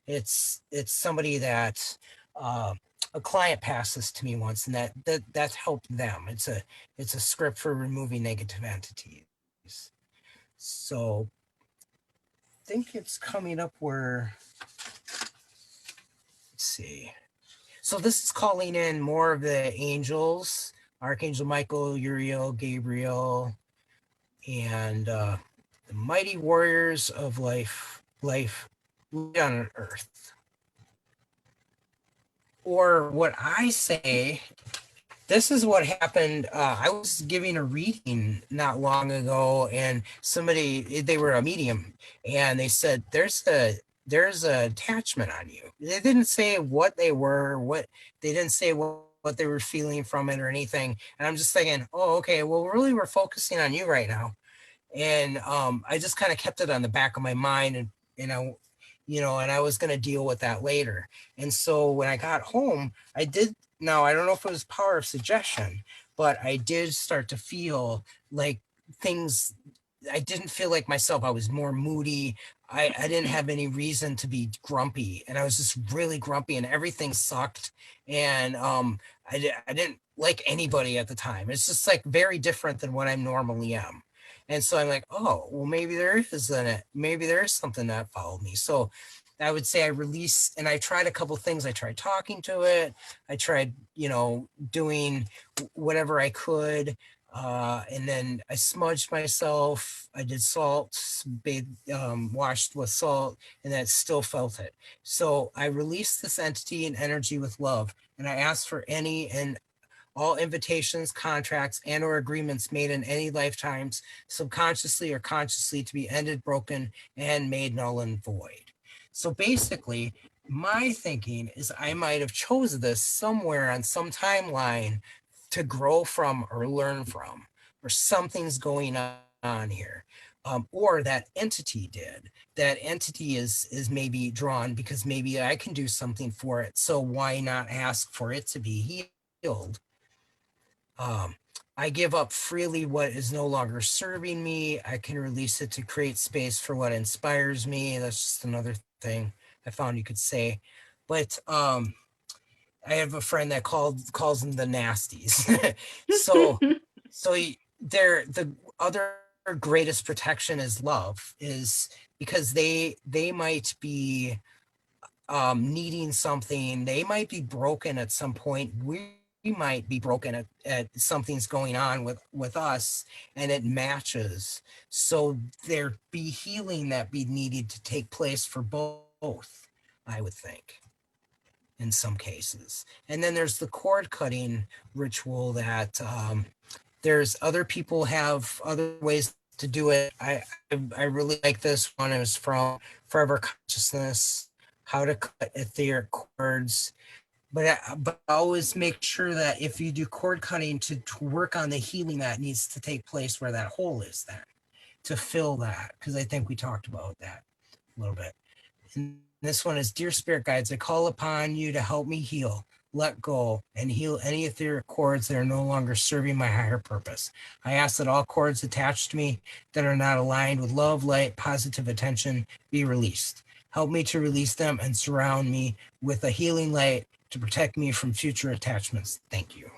It's somebody that a client passed this to me once, and that helped them. It's a script for removing negative entities. So I think it's coming up where, let's see. So this is calling in more of the angels, Archangel Michael, Uriel, Gabriel, and the mighty warriors of life on earth. Or what I say, this is what happened. I was giving a reading not long ago, and they were a medium, and they said, there's a attachment on you. They didn't say what they were, they didn't say what they were feeling from it or anything. And I'm just thinking, oh, okay, well, really, we're focusing on you right now. And I just kind of kept it on the back of my mind, and and I was going to deal with that later. And so when I got home, I don't know if it was power of suggestion, but I did start to feel like things. I didn't feel like myself. I was more moody. I didn't have any reason to be grumpy, and I was just really grumpy, and everything sucked. And I didn't like anybody at the time. It's just like very different than what I normally am. And so I'm like, oh, well, maybe there is something that followed me. So I would say I released, and I tried a couple things. I tried talking to it. I tried, doing whatever I could. And then I smudged myself. I did salt, washed with salt, and that still felt it. So I released this entity and energy with love. And I asked for any and all invitations, contracts, and or agreements made in any lifetimes, subconsciously or consciously, to be ended, broken, and made null and void. So basically, my thinking is I might have chosen this somewhere on some timeline to grow from or learn from, or something's going on here. Or that entity did. That entity is maybe drawn because maybe I can do something for it. So why not ask for it to be healed? I give up freely what is no longer serving me. I can release it to create space for what inspires me. That's just another thing I found you could say. But I have a friend that calls them the nasties. so the other greatest protection is love, is because they might be needing something. They might be broken at some point. We might be broken at something's going on with us, and it matches. So there be healing that be needed to take place for both, I would think, in some cases. And then there's the cord cutting ritual that there's other people have other ways to do it. I really like this one. It was from Forever Consciousness, how to cut etheric cords. But always make sure that if you do cord cutting, to work on the healing that needs to take place where that hole is, then to fill that, because I think we talked about that a little bit. And this one is, dear spirit guides, I call upon you to help me heal, let go, and heal any etheric cords that are no longer serving my higher purpose. I ask that all cords attached to me that are not aligned with love, light, positive attention be released. Help me to release them and surround me with a healing light to protect me from future attachments. Thank you.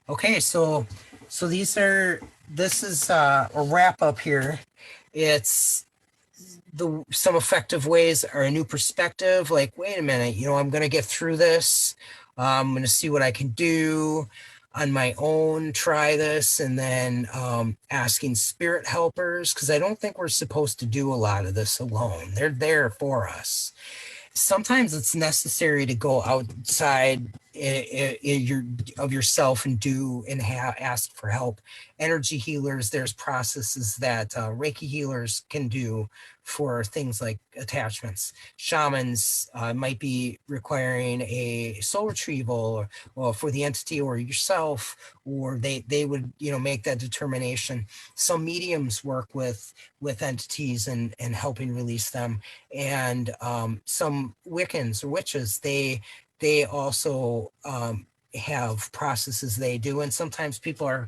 Okay, so this is a wrap up here. It's some effective ways are a new perspective. Like, wait a minute, I'm going to get through this. I'm going to see what I can do on my own, try this, and then asking spirit helpers, because I don't think we're supposed to do a lot of this alone. They're there for us. sometimes it's necessary to go outside of yourself and ask for help. Energy healers, there's processes that Reiki healers can do for things like attachments. Shamans might be requiring a soul retrieval or for the entity or yourself, or they would make that determination. Some mediums work with entities and helping release them, and some Wiccans or witches, they also have processes they do, and sometimes people are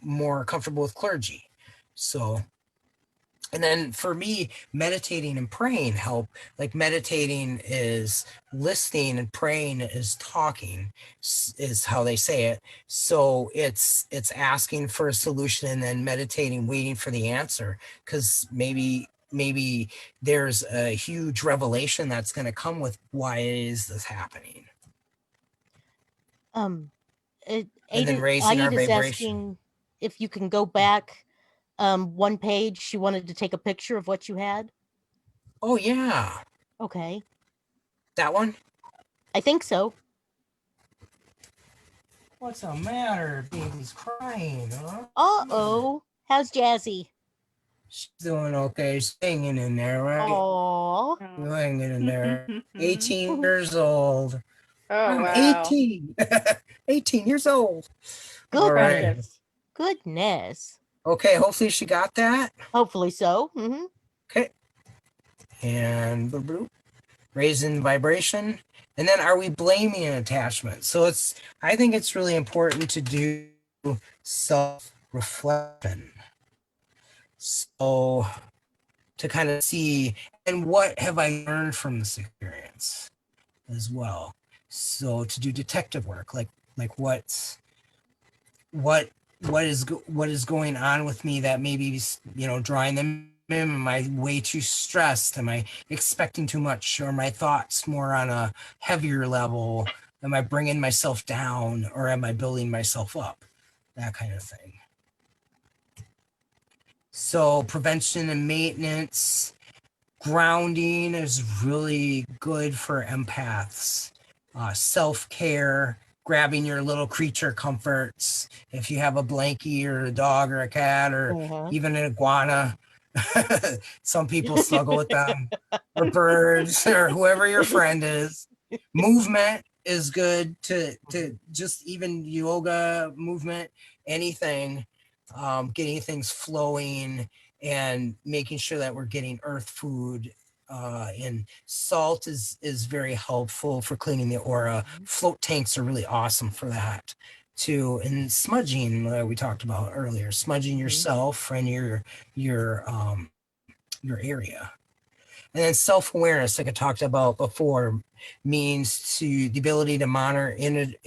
more comfortable with clergy. So, and then for me, meditating and praying help. Like meditating is listening and praying is talking, is how they say it. So it's asking for a solution and then meditating, waiting for the answer, because maybe there's a huge revelation that's going to come with why is this happening. And then raising our is vibration. asking if you can go back one page. She wanted to take a picture of what you had. Oh yeah. Okay. That one? I think so. What's the matter? Baby's crying, huh? Uh-oh. How's Jazzy? She's doing okay. She's hanging in there, right? Oh. You're hanging in there. 18 years old. Oh, I'm wow. 18. 18 years old. Goodness. All right. Goodness. Okay, hopefully she got that. Hopefully so. Mm-hmm. Okay. And raising vibration. And then are we blaming an attachment? So I think it's really important to do self-reflection. So to kind of see, and what have I learned from this experience as well? So to do detective work, like what is going on with me that maybe drawing them in. Am I way too stressed? Am I expecting too much? Or my thoughts more on a heavier level? Am I bringing myself down, or am I building myself up? That kind of thing. So prevention and maintenance, grounding is really good for empaths. Self-care, grabbing your little creature comforts. If you have a blankie or a dog or a cat or even an iguana, some people snuggle with them, or birds, or whoever your friend is. Movement is good to just even yoga movement, anything, getting things flowing and making sure that we're getting earth food. And salt is very helpful for cleaning the aura. Float tanks are really awesome for that too. And smudging, we talked about earlier, smudging yourself and your area. And then self-awareness, like I talked about before, means to the ability to monitor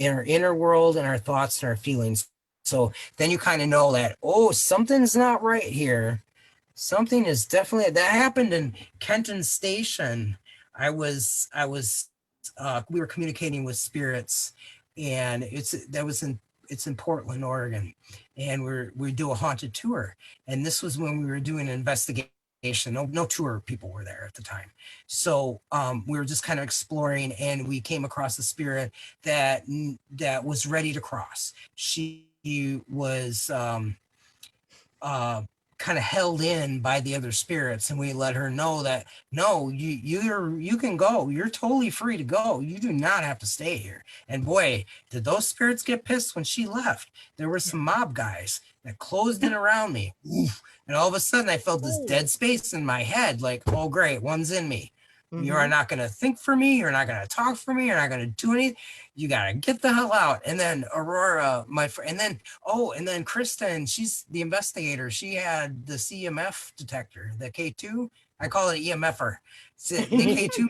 our inner world and our thoughts and our feelings. So then you kind of know that, oh, something's not right here. Something is definitely, that happened in Kenton Station. We were communicating with spirits, and it's in Portland, Oregon, and we do a haunted tour. And this was when we were doing an investigation. No tour people were there at the time. So we were just kind of exploring, and we came across a spirit that was ready to cross. She was kind of held in by the other spirits, and we let her know that no, you can go. You're totally free to go. You do not have to stay here. And boy, did those spirits get pissed when she left. There were some mob guys that closed in around me. Oof. And all of a sudden I felt this dead space in my head, like, oh great, one's in me. You are not going to think for me. You're not going to talk for me. You're not going to do anything. You got to get the hell out. And then Aurora, my friend, and then Kristen, she's the investigator. She had the CMF detector, the K2. I call it EMFer. The K2,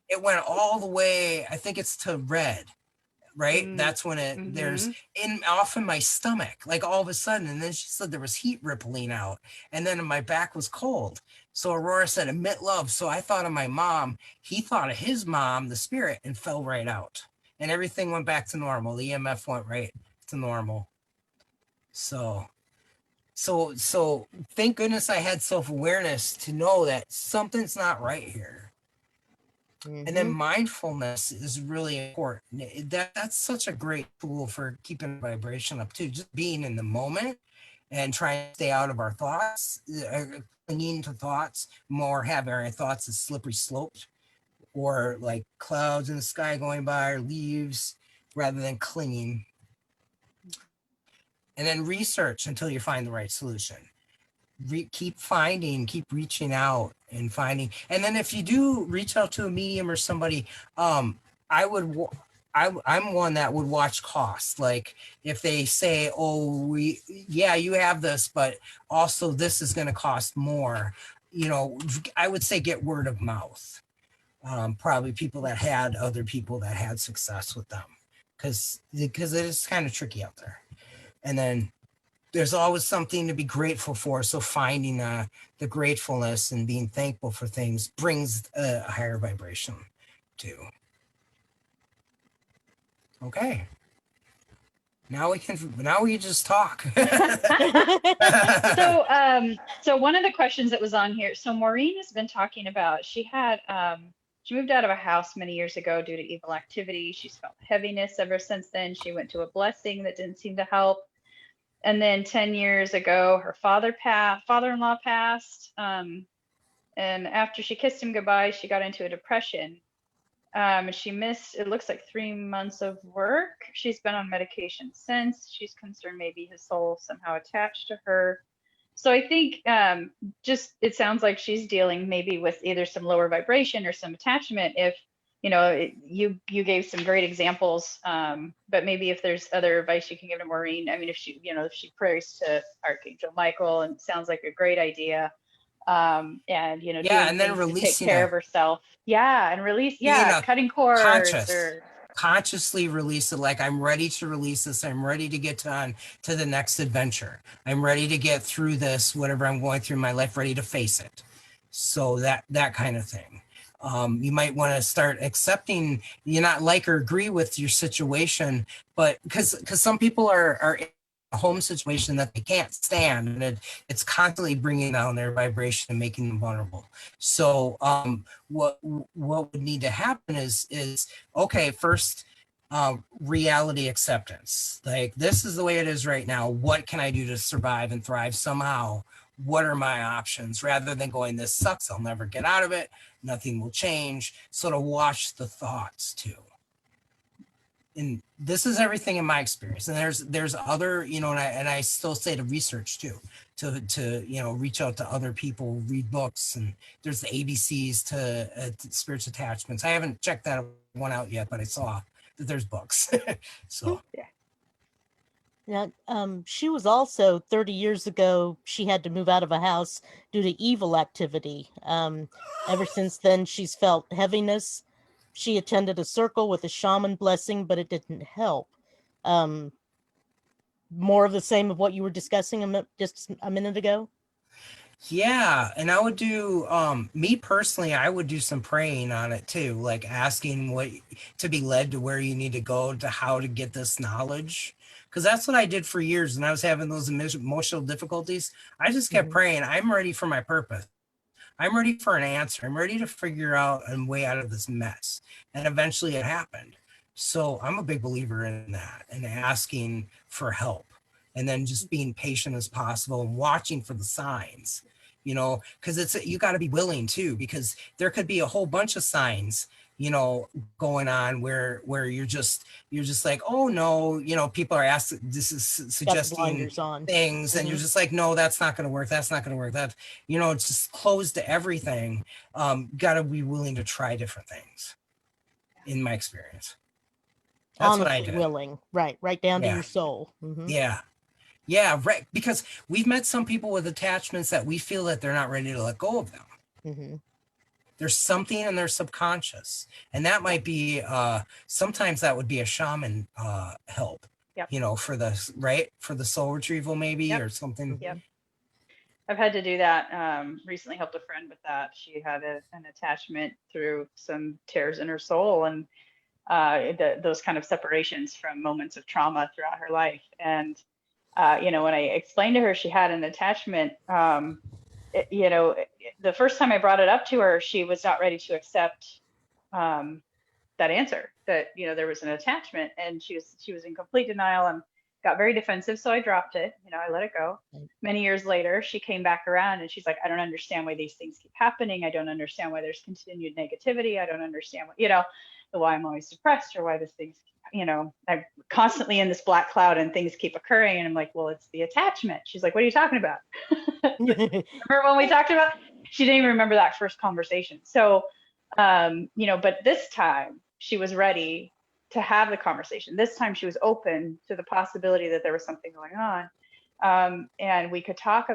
it went all the way, I think it's to red. Right? That's when there's off in my stomach, like all of a sudden. And then she said there was heat rippling out. And then my back was cold. So Aurora said, emit love. So I thought of my mom. He thought of his mom, the spirit, and fell right out. And everything went back to normal. The EMF went right to normal. So So thank goodness I had self-awareness to know that something's not right here. And then mindfulness is really important. That's such a great tool for keeping vibration up too. Just being in the moment and trying to stay out of our thoughts, clinging to thoughts, more having our thoughts as slippery slopes or like clouds in the sky going by or leaves rather than clinging. And then research until you find the right solution. Keep reaching out and finding. And then if you do reach out to a medium or somebody, I would I'm one that would watch costs. Like if they say, oh, you have this, but also this is going to cost more, I would say get word of mouth. Probably people that had other people that had success with them, because it is kind of tricky out there. And then there's always something to be grateful for. So finding the gratefulness and being thankful for things brings a higher vibration too. Okay. Now we can just talk. So one of the questions that was on here, so Maureen has been talking about, she moved out of a house many years ago due to evil activity. She's felt heaviness ever since then. She went to a blessing that didn't seem to help. And then 10 years ago, her father-in-law passed. And after she kissed him goodbye, she got into a depression. She missed, it looks like 3 months of work. She's been on medication since. She's concerned maybe his soul somehow attached to her. So I think it sounds like she's dealing maybe with either some lower vibration or some attachment. If you gave some great examples, but maybe if there's other advice you can give to Maureen. I mean, if she prays to Archangel Michael, and it sounds like a great idea. And doing and then things to take care of herself. And release, cutting cords or consciously release it. Like, I'm ready to release this. I'm ready to get on to the next adventure. I'm ready to get through this, whatever I'm going through in my life, ready to face it. So that kind of thing. You might want to start accepting you not like or agree with your situation, but because some people are in a home situation that they can't stand, and it's constantly bringing down their vibration and making them vulnerable. So what would need to happen is okay, first reality acceptance. Like, this is the way it is right now. What can I do to survive and thrive somehow? What are my options, rather than going, this sucks, I'll never get out of it, nothing will change. So to watch the thoughts too. And this is everything in my experience. And there's other, and I still say to research too, to reach out to other people, read books, and there's the ABCs to spiritual attachments. I haven't checked that one out yet, but I saw that there's books. So yeah. Now, she was also 30 years ago, she had to move out of a house due to evil activity. Ever since then, she's felt heaviness. She attended a circle with a shaman blessing, but it didn't help. More of the same of what you were discussing just a minute ago? yeah, and I would do me personally, I would do some praying on it too, like asking what to be led to where you need to go, to how to get this knowledge. Because that's what I did for years, and I was having those emotional difficulties. I just kept praying, I'm ready for my purpose. I'm ready for an answer. I'm ready to figure out a way out of this mess. And eventually it happened. So I'm a big believer in that, and asking for help, and then just being patient as possible and watching for the signs, because you got to be willing too, because there could be a whole bunch of signs, going on where you're just like, oh no, people are asking, this is suggesting things, and you're just like, no, that's not going to work. That's not going to work. That, it's just closed to everything. Got to be willing to try different things, in my experience. That's honestly what I did. Willing, right down to your soul. Yeah, right. Because we've met some people with attachments that we feel that they're not ready to let go of them. There's something in their subconscious, and that might be sometimes that would be a shaman help. For the soul retrieval maybe, or something. I've had to do that. Recently helped a friend with that. She had an attachment through some tears in her soul, and those kind of separations from moments of trauma throughout her life. And when I explained to her she had an attachment, the first time I brought it up to her, she was not ready to accept that answer, that there was an attachment, and she was in complete denial and got very defensive. So I dropped it. I let it go. Many years later, she came back around and she's like, I don't understand why these things keep happening. I don't understand why there's continued negativity. I don't understand why I'm always depressed, or why this thing's, I'm constantly in this black cloud and things keep occurring. And I'm like, well, it's the attachment. She's like, what are you talking about? Remember when we talked about? She didn't even remember that first conversation. So, but this time she was ready to have the conversation. This time she was open to the possibility that there was something going on. And we could talk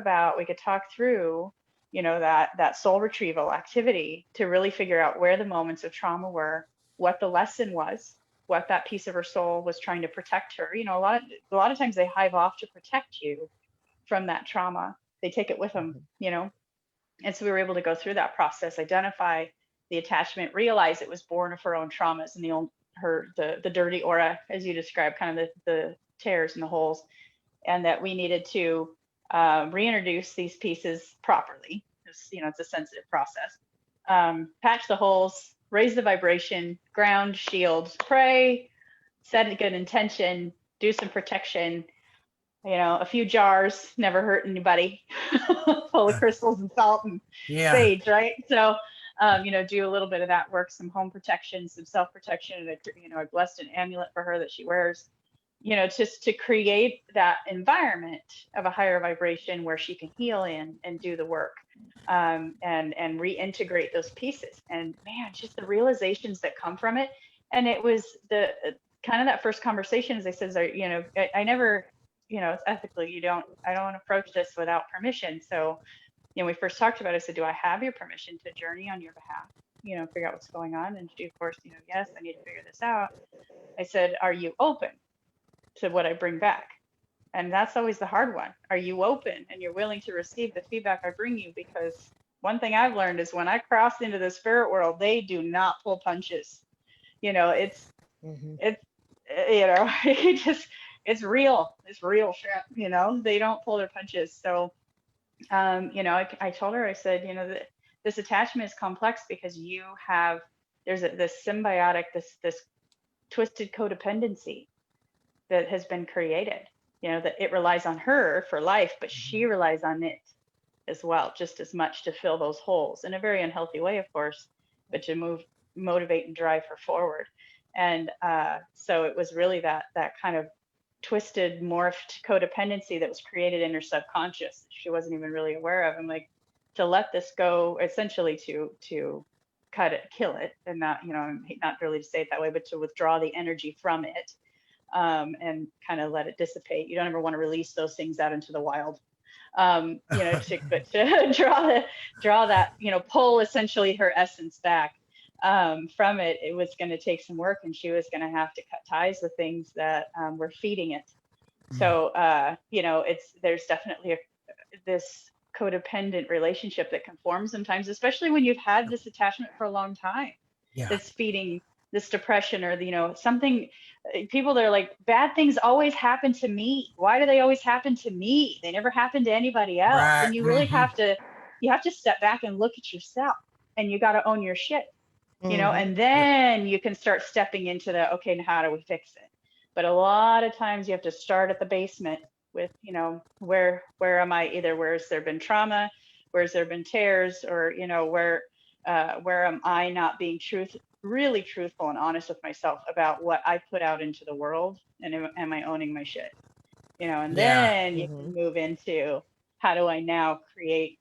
through, that soul retrieval activity to really figure out where the moments of trauma were, what the lesson was, what that piece of her soul was trying to protect her. A lot of times they hive off to protect you from that trauma. They take it with them, And so we were able to go through that process, identify the attachment, realize it was born of her own traumas and the dirty aura, as you described, kind of the tears and the holes, and that we needed to reintroduce these pieces properly. It's a sensitive process. Patch the holes, raise the vibration, ground, shield, pray, set a good intention, do some protection. A few jars never hurt anybody, full of crystals and salt and sage, right? So, do a little bit of that work, some home protection, some self-protection, and I blessed an amulet for her that she wears, just to create that environment of a higher vibration where she can heal in and do the work, and reintegrate those pieces. And man, just the realizations that come from it. And it was the kind of that first conversation, as I said, I never, it's ethically, I don't approach this without permission. So, we first talked about it, I said, do I have your permission to journey on your behalf, figure out what's going on? And she, of course, yes, I need to figure this out. I said, are you open to what I bring back? And that's always the hard one. Are you open and you're willing to receive the feedback I bring you? Because one thing I've learned is when I cross into the spirit world, they do not pull punches. It's it's real. It's real shit. They don't pull their punches. So, I told her, I said, this attachment is complex because there's this symbiotic, this twisted codependency that has been created, that it relies on her for life, but she relies on it as well, just as much to fill those holes in a very unhealthy way, of course, but to motivate and drive her forward. And so it was really that kind of twisted, morphed codependency that was created in her subconscious she wasn't even really aware of. And like, to let this go, essentially to kill it, and not really to say it that way, but to withdraw the energy from it, and kind of let it dissipate. You don't ever want to release those things out into the wild, but to draw that, pull essentially her essence back from it. It was going to take some work, and she was going to have to cut ties with things that were feeding it. So, there's definitely this codependent relationship that can form sometimes, especially when you've had this attachment for a long time, that's feeding this depression, or something. People, they're like, bad things always happen to me. Why do they always happen to me? They never happen to anybody else. Right. And you really have to step back and look at yourself, and you got to own your shit. And then you can start stepping into okay, now how do we fix it? But a lot of times you have to start at the basement with, where am I? Either where's there been trauma, where's there been tears, or, where am I not being really truthful and honest with myself about what I put out into the world, and am I owning my shit? And then you can move into, how do I now create,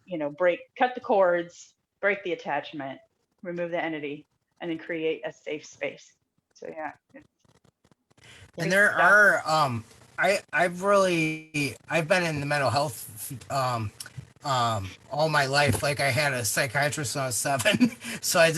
cut the cords, break the attachment, remove the entity, and then create a safe space. So yeah. And there are I've been in the mental health all my life. Like, I had a psychiatrist when I was 7, so I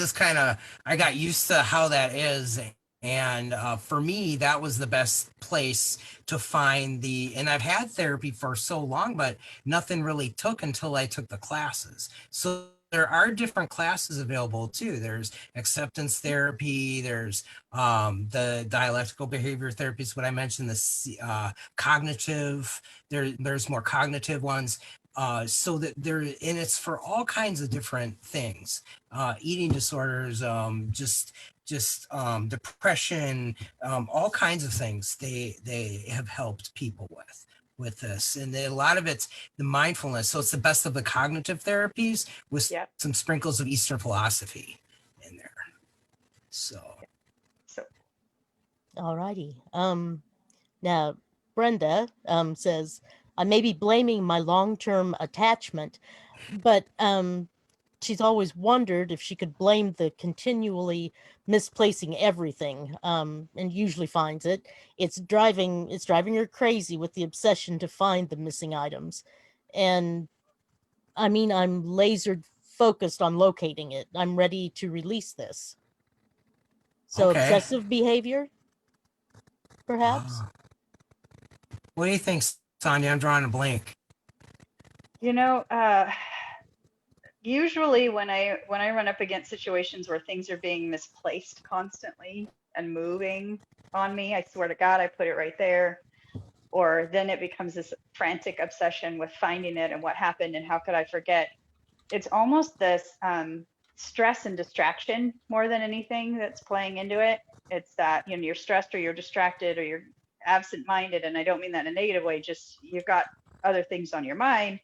got used to how that is. And for me, that was the best place to find and I've had therapy for so long, but nothing really took until I took the classes. So there are different classes available too. There's acceptance therapy. There's the dialectical behavior therapy is what I mentioned. The cognitive. There's more cognitive ones. So that and it's for all kinds of different things. Eating disorders, just depression, all kinds of things. They have helped people with this, and a lot of it's the mindfulness. So it's the best of the cognitive therapies with some sprinkles of Eastern philosophy in there. So all righty. Now Brenda says, I may be blaming my long-term attachment, but she's always wondered if she could blame the continually misplacing everything, and usually finds it. It's driving her crazy with the obsession to find the missing items. And I mean, I'm laser focused on locating it. I'm ready to release this. So obsessive behavior, perhaps? What do you think, Sonia? I'm drawing a blank. Usually when I run up against situations where things are being misplaced constantly and moving on me, I swear to God, I put it right there. Or then it becomes this frantic obsession with finding it and what happened and how could I forget. It's almost this stress and distraction more than anything that's playing into it. It's that, you're stressed or you're distracted or you're absent-minded, and I don't mean that in a negative way, just you've got other things on your mind.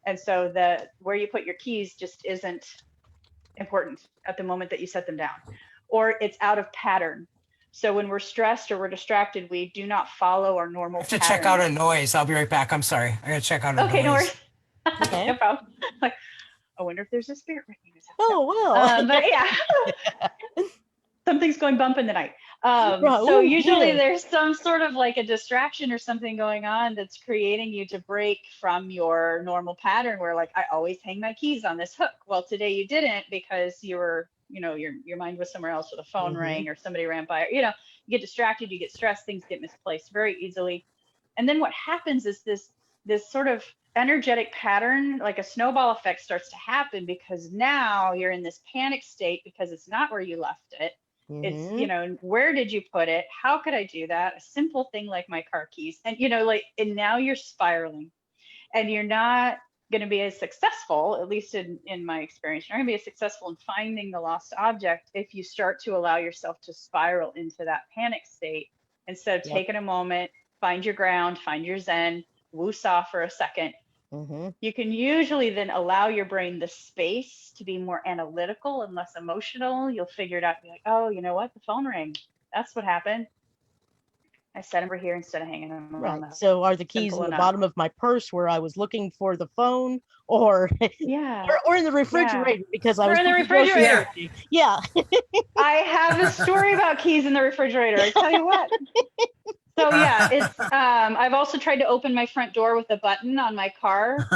And so where you put your keys just isn't important at the moment that you set them down, or it's out of pattern. So when we're stressed or we're distracted, we do not follow our normal pattern. Check out a noise. I'll be right back. I'm sorry. I gotta check out a noise. Okay, no worries. Okay. No problem. Like, I wonder if there's a spirit ringing his house. Oh, well. But yeah, something's going bump in the night. Right. So Ooh, usually yeah. there's some sort of like a distraction or something going on that's creating you to break from your normal pattern where like, I always hang my keys on this hook. Well, today you didn't because you were, your mind was somewhere else, or the phone rang or somebody ran by, you get distracted, you get stressed, things get misplaced very easily. And then what happens is this sort of energetic pattern, like a snowball effect, starts to happen because now you're in this panic state because it's not where you left it. It's, where did you put it? How could I do that? A simple thing like my car keys. And, and now you're spiraling and you're not going to be as successful, at least in my experience, you're not going to be as successful in finding the lost object if you start to allow yourself to spiral into that panic state instead of taking a moment, find your ground, find your zen, woosah for a second. You can usually then allow your brain the space to be more analytical and less emotional. You'll figure it out and be like, oh, you know what? The phone rang. That's what happened. I set them over here instead of hanging them around. Right. So are the keys in the bottom of my purse where I was looking for the phone, or or in the refrigerator because I was in the refrigerator? Yeah. I have a story about keys in the refrigerator. I tell you what. So yeah, it's I've also tried to open my front door with a button on my car.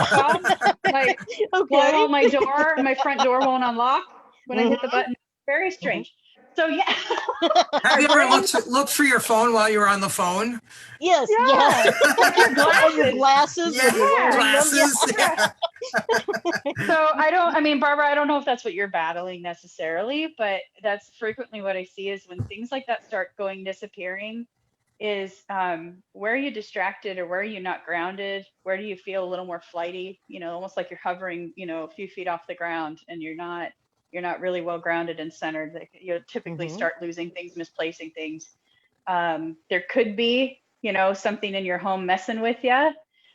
Like, why won't my front door won't unlock when I hit the button? Very strange. So yeah. Have you ever looked for your phone while you were on the phone? Yes. Yeah. Your glasses. Glasses. Yeah. So Barbara, I don't know if that's what you're battling necessarily, but that's frequently what I see is when things like that start disappearing, is where are you distracted, or where are you not grounded? Where do you feel a little more flighty? Almost like you're hovering, a few feet off the ground, and you're not really well grounded and centered. Like, you'll typically start losing things, misplacing things. There could be, something in your home messing with you,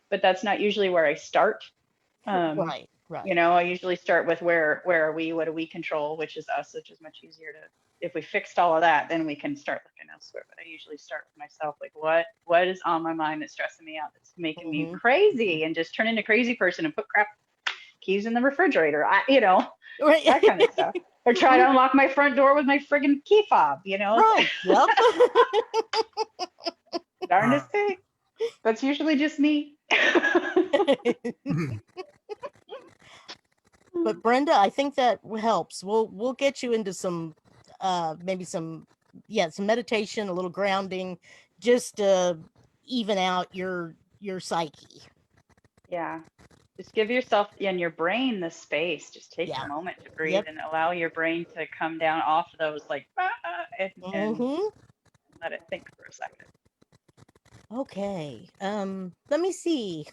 but that's not usually where I start. Right. I usually start with where are we? What do we control? Which is us, which is much easier to. If we fixed all of that, then we can start looking elsewhere. But I usually start with myself, like what is on my mind that's stressing me out, that's making me crazy, and just turn into a crazy person and put crap keys in the refrigerator. That kind of stuff. Or try to unlock my front door with my friggin' key fob. Right. Yep. Darndest thing. That's usually just me. But Brenda, I think that helps. We'll get you into some maybe some meditation, a little grounding, just to even out your psyche. Yeah. Just give yourself and your brain the space. Just take Yeah. a moment to breathe Yep. and allow your brain to come down off those like and let it think for a second. Okay. Let me see.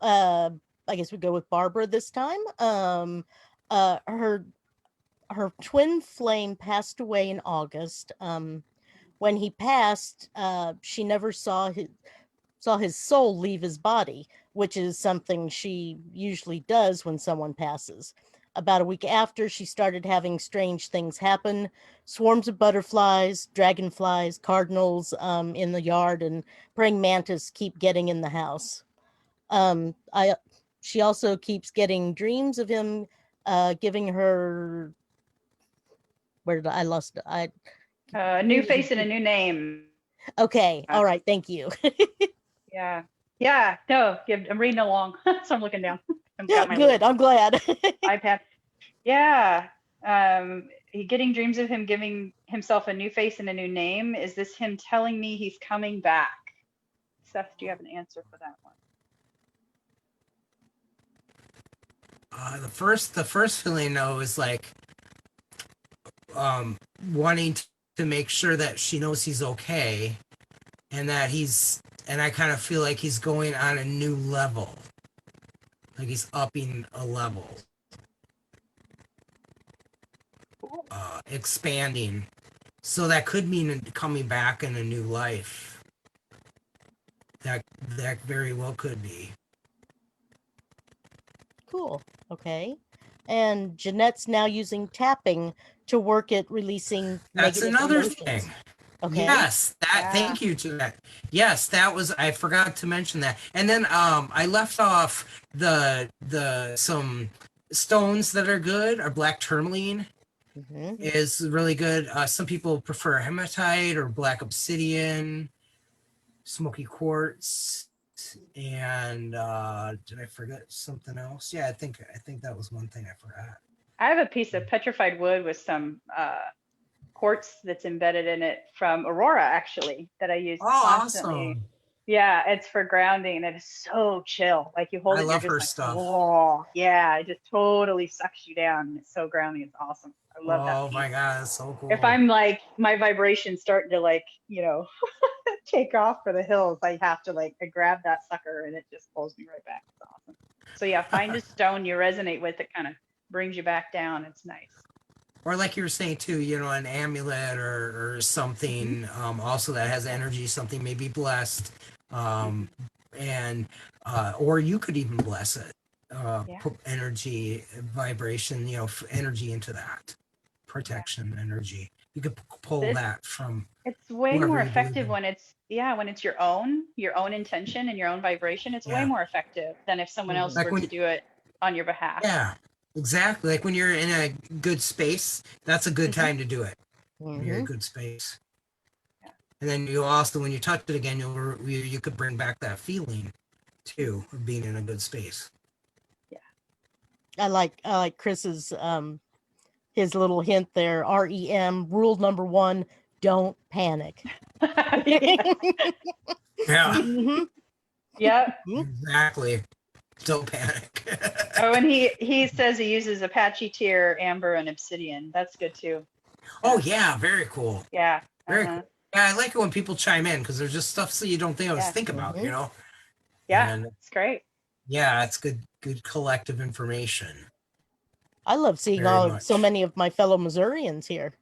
I guess we go with Barbara this time. Her twin flame passed away in August. When he passed, she never saw his soul leave his body, which is something she usually does when someone passes. About a week after, she started having strange things happen. Swarms of butterflies, dragonflies, cardinals in the yard, and praying mantis keep getting in the house. She also keeps getting dreams of him giving her. Where did I lost? A new face and a new name. Okay, all right, thank you. Yeah. Yeah. No, I'm reading along. So I'm looking down. I've got my Good, I'm glad. iPad. Yeah. Getting dreams of him giving himself a new face and a new name. Is this him telling me he's coming back? Seth, do you have an answer for that one? The first feeling though is like wanting to make sure that she knows he's okay, and that and I kind of feel like he's going on a new level, like he's upping a level, expanding. So that could mean coming back in a new life. That very well could be. Cool. Okay. And Jeanette's now using tapping to work at releasing That's negative another emotions. thing. Okay. Yes, thank you to that. Yes, that was, I forgot to mention that. And then I left off some stones that are good. Are black tourmaline is really good. Some people prefer hematite or black obsidian, smoky quartz, and did I forget something else? Yeah, I think that was one thing I forgot. I have a piece of petrified wood with some quartz that's embedded in it from Aurora, actually, that I use constantly. Awesome. Yeah, it's for grounding, and it is so chill. Like you hold I it, love you're her just like, stuff. whoa, yeah, it just totally sucks you down. It's so grounding. It's awesome. I love that. Oh my God, it's so cool. If I'm like my vibration's starting to like, take off for the hills, I have to I grab that sucker and it just pulls me right back. It's awesome. So yeah, find a stone you resonate with that kind of brings you back down. It's nice. Or like you were saying too, an amulet or something also that has energy, something maybe blessed, and or you could even bless it, put energy, vibration, energy into that protection energy. You could pull that from. It's way more effective when it's your own intention and your own vibration. It's way more effective than if someone else were to do it on your behalf. Yeah, exactly. Like when you're in a good space, that's a good time to do it. When you're in a good space. Yeah. And then you also, when you touch it again, you could bring back that feeling too of being in a good space. Yeah. I like Chris's his little hint there. REM rule number 1: don't panic. Yeah. Yeah. Exactly. Don't panic. Oh, and he says he uses Apache tear, amber, and obsidian. That's good too. Oh yeah, very cool. Yeah. Very cool. Yeah, I like it when people chime in because there's just stuff so you don't think think about, Yeah, and it's great. Yeah, it's good collective information. I love seeing so many of my fellow Missourians here.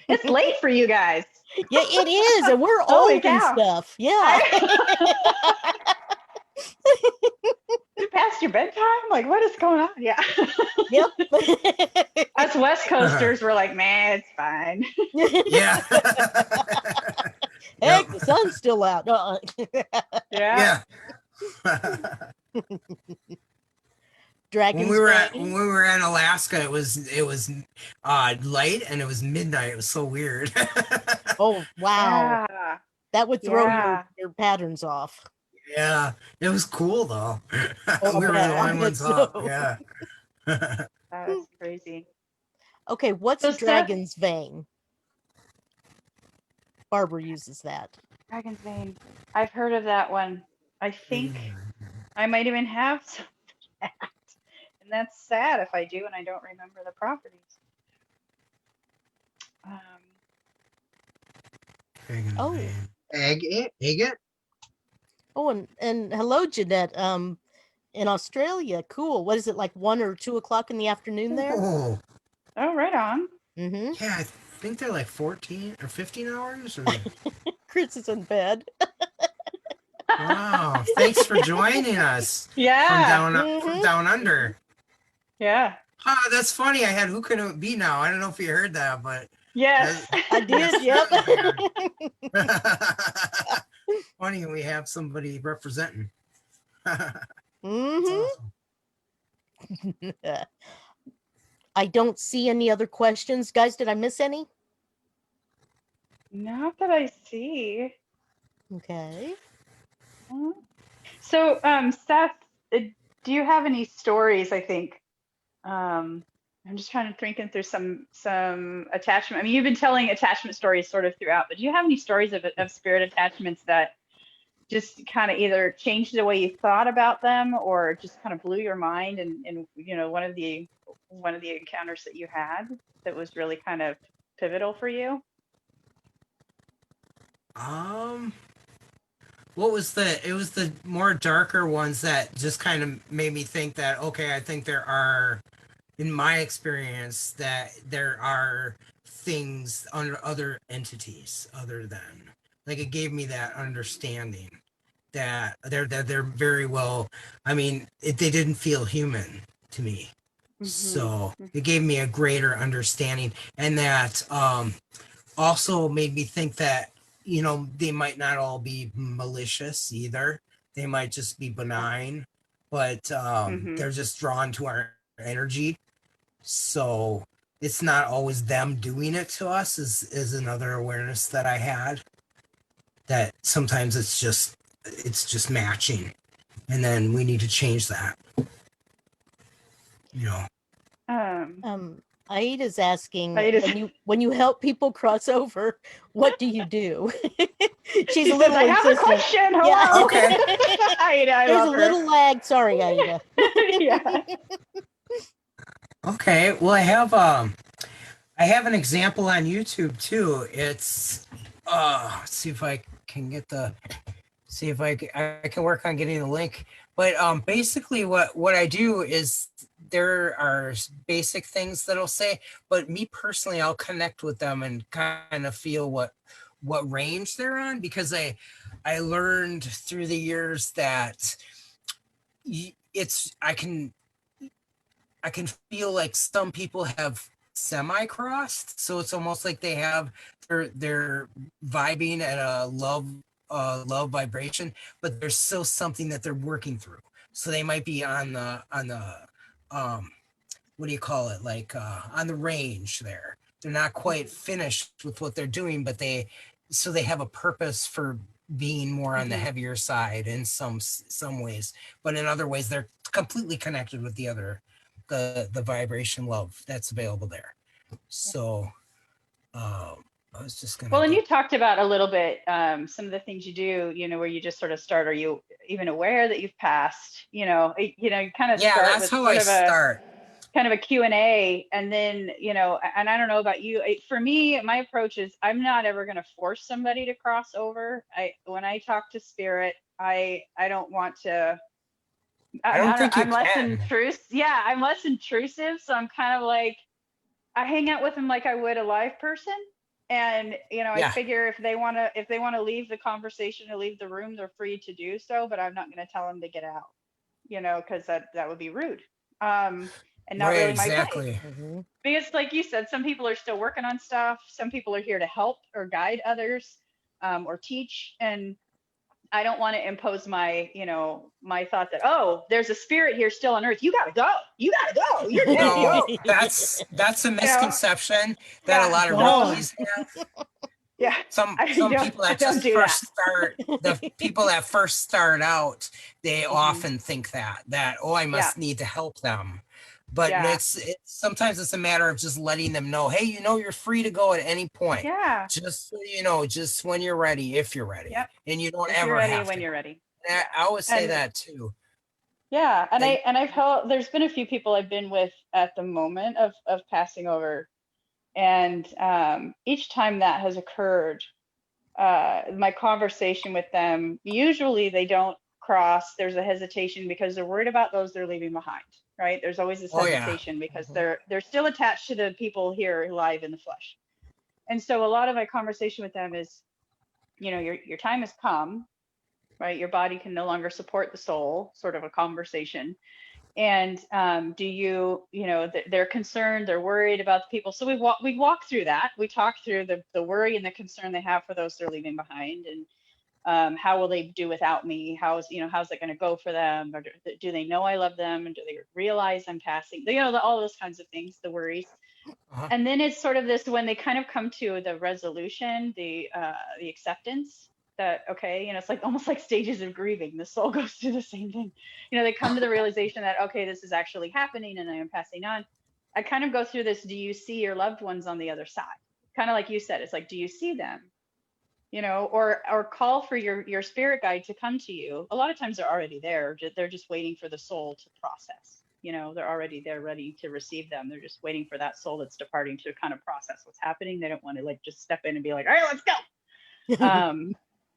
It's late for you guys. Yeah, it is, and we're old and stuff. Yeah. Past your bedtime? Like, what is going on? Yeah. Yep. Us West Coasters were like, man, it's fine. Yeah. Heck, the sun's still out. Yeah. Dragons. When we were in Alaska, it was light and it was midnight. It was so weird. Oh wow. Yeah. That would throw your patterns off. Yeah, it was cool though. Oh, we were the only ones up. Yeah. That's crazy. Okay, what's a dragon's vein? Barbara uses that. Dragon's vein. I've heard of that one. I think I might even have some of that. And that's sad if I do and I don't remember the properties. Oh. Agate? Oh, and hello, Jeanette. In Australia, cool. What is it, like 1 or 2 o'clock in the afternoon there? Oh, Oh, right on. Mm-hmm. yeah, I think they're like 14 or 15 hours. Or... Chris is in bed. Wow, thanks for joining us Yeah. from down under. Yeah. That's funny. I had Who Can It Be Now. I don't know if you heard that, but Yes. I did, yep. funny, we have somebody representing. Mm-hmm. Awesome. I don't see any other questions. Guys, did I miss any? Not that I see. Okay. So, Seth, do you have any stories? I think I'm just trying to think through some attachment. I mean, you've been telling attachment stories sort of throughout, but do you have any stories of spirit attachments that just kind of either changed the way you thought about them, or just kind of blew your mind? And you know, one of the encounters that you had that was really kind of pivotal for you. What was it was the more darker ones that just kind of made me think that, okay, I think there are, in my experience, that there are things under other entities other than, like, it gave me that understanding that they're very well, I mean, they didn't feel human to me. So it gave me a greater understanding, and that also made me think that, you know, they might not all be malicious either. They might just be benign, but they're just drawn to our energy. So it's not always them doing it to us, is another awareness that I had. That sometimes it's just matching, and then we need to change that. You know. Aida's asking, Aida's- when you help people cross over, what do you do? She's She a little says, I have a insistent. question. Hello. Yeah. Okay. Aida, I There's love a her. little lag. Sorry, Aida. Yeah. Okay. Well, I have an example on YouTube too. It's let's see if I can get see if I can work on getting the link. But basically what I do is, there are basic things that I'll say, but me personally, I'll connect with them and kind of feel what range they're on, because I learned through the years that I can feel like some people have semi-crossed, so it's almost like they have, they're vibing at a love vibration, but there's still something that they're working through. So they might be on the what do you call it, like on the range there. They're not quite finished with what they're doing, but they have a purpose for being more on the heavier side in some ways, but in other ways they're completely connected with the other, the vibration love that's available there. So I was just gonna. Well, and you talked about a little bit some of the things you do, you know, where you just sort of start. Are you even aware that you've passed? You kind of start that's with how sort I of start. kind of a Q&A, and then, you know, and I don't know about you, for me, my approach is, I'm not ever going to force somebody to cross over. When I talk to spirit, I don't want to. I don't think I'm you less can. intrusive. Yeah, I'm less intrusive, so I'm kind of like, I hang out with them like I would a live person. And, you know, I figure if they want to leave the conversation or leave the room, they're free to do so, but I'm not going to tell them to get out, you know, because that would be rude. And not really my place. Because like you said, some people are still working on stuff. Some people are here to help or guide others, or teach. And I don't want to impose my thought that, oh, there's a spirit here still on earth. You got to go. You got to go. You're dead. No, that's a misconception that a lot of rookies have. Yeah. Some people that just first start, the people that first start out, they often think that, oh, I must need to help them. But it's sometimes it's a matter of just letting them know, hey, you know, you're free to go at any point. Yeah. Just, you know, just when you're ready, if you're ready. Yep. And you don't if ever you're ready have when to. you're ready. I always say that too. Yeah, and I've held, there's been a few people I've been with at the moment of passing over, and each time that has occurred, my conversation with them, usually they don't cross. There's a hesitation because they're worried about those they're leaving behind, right? There's always this Oh yeah. hesitation because they're still attached to the people here alive in the flesh. And so a lot of my conversation with them is, you know, your time has come, right? Your body can no longer support the soul, sort of a conversation. And do you, you know, they're concerned, they're worried about the people. So we walk through that. We talk through the worry and the concern they have for those they're leaving behind, and how will they do without me? How's it going to go for them? Or do they know I love them? And do they realize I'm passing? You know, all those kinds of things, the worries. And then it's sort of this, when they kind of come to the resolution, the acceptance that, okay, you know, it's like almost like stages of grieving. The soul goes through the same thing. You know, they come to the realization that, okay, this is actually happening and I am passing on. I kind of go through this, do you see your loved ones on the other side? Kind of like you said, it's like, do you see them? You know, or call for your spirit guide to come to you. A lot of times they're already there. They're just waiting for the soul to process. You know, they're already there, ready to receive them. They're just waiting for that soul that's departing to kind of process what's happening. They don't want to like just step in and be like, all right, let's go.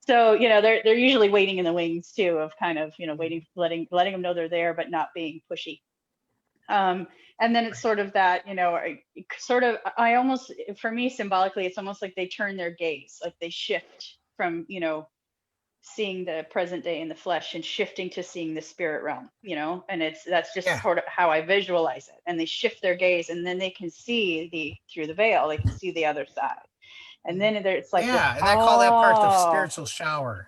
So, you know, they're usually waiting in the wings too, of kind of, you know, waiting, letting them know they're there, but not being pushy. And then it's sort of that, you know, I almost, for me, symbolically, it's almost like they turn their gaze, like they shift from, you know, seeing the present day in the flesh and shifting to seeing the spirit realm, you know, and that's just sort of how I visualize it. And they shift their gaze, and then they can see through the veil, they can see the other side. And then it's like, yeah, and I call that part the spiritual shower.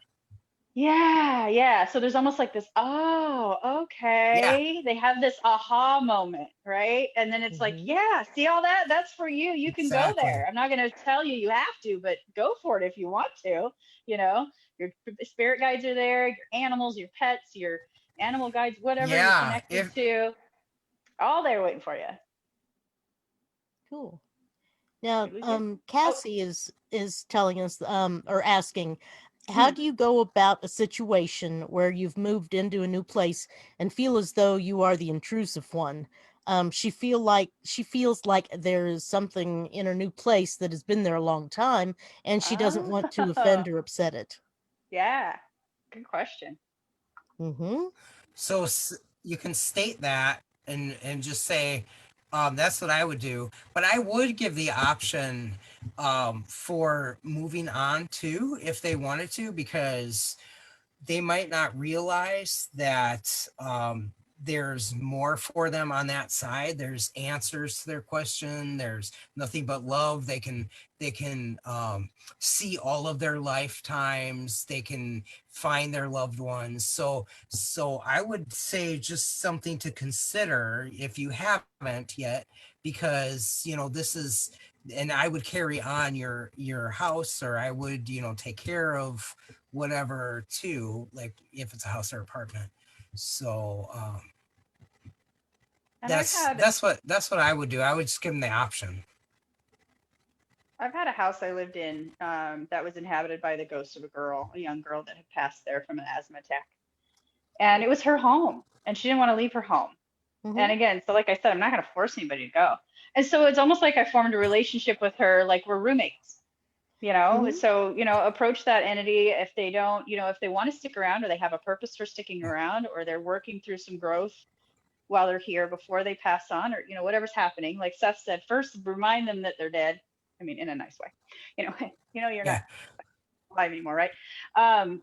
Yeah. So there's almost like this, okay. They have this aha moment, right? And then it's like, yeah, see all that? That's for you. You can go there. I'm not going to tell you have to, but go for it if you want to. You know, your spirit guides are there, your animals, your pets, your animal guides, whatever you're connected to, all there waiting for you. Cool. Now, Cassie is telling us, or asking, how do you go about a situation where you've moved into a new place and feel as though you are the intrusive one? She feels like there is something in her new place that has been there a long time, and she doesn't want to offend or upset it. Yeah, good question. So you can state that and just say, that's what I would do. But I would give the option for moving on too, if they wanted to, because they might not realize that there's more for them on that side. There's answers to their question. There's nothing but love. They can see all of their lifetimes. They can find their loved ones. So I would say just something to consider if you haven't yet, because, you know, this is, and I would carry on your house, or I would, you know, take care of whatever too, like if it's a house or apartment. So that's what I would do. I would just give them the option. I've had a house I lived in that was inhabited by the ghost of a young girl that had passed there from an asthma attack. And it was her home, and she didn't want to leave her home. And again, so like I said, I'm not going to force anybody to go. And so it's almost like I formed a relationship with her, like we're roommates, you know? So, you know, approach that entity if they don't, you know, if they want to stick around, or they have a purpose for sticking around, or they're working through some growth while they're here before they pass on, or, you know, whatever's happening. Like Seth said, first remind them that they're dead. I mean, in a nice way, you know, you're not alive anymore, right?